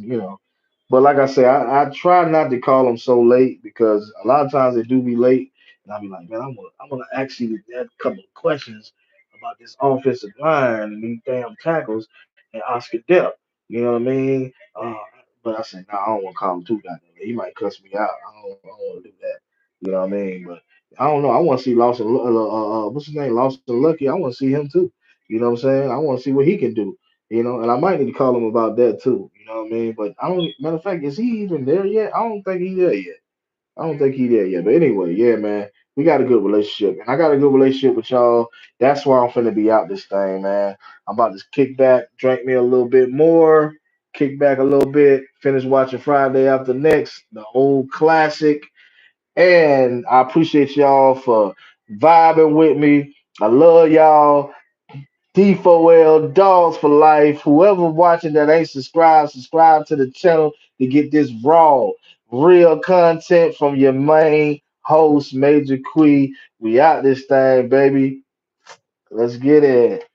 But like I say, I try not to call them so late because a lot of times they do be late, and I'll be like, man, I'm gonna ask you a couple of questions about this offensive line and these damn tackles and Oscar Dep. You know what I mean? But I said, nah, I don't want to call him too goddamn late. He might cuss me out. I don't want to do that. You know what I mean? But I don't know. I want to see Lawson. What's his name? Lawson Lucky. I want to see him too. You know what I'm saying? I want to see what he can do. And I might need to call him about that too. You know what I mean? But I don't. Matter of fact, is he even there yet? I don't think he's there yet. I don't think he there yet. But anyway, yeah, man, we got a good relationship, and I got a good relationship with y'all. That's why I'm finna be out this thing, man. I'm about to kick back, drink me a little bit more, kick back a little bit, finish watching Friday After Next, the old classic. And I appreciate y'all for vibing with me. I love y'all. D4L Dogs for Life. Whoever watching that ain't subscribed, subscribe to the channel to get this raw, real content from your main host, Major Quee. We out this thing, baby. Let's get it.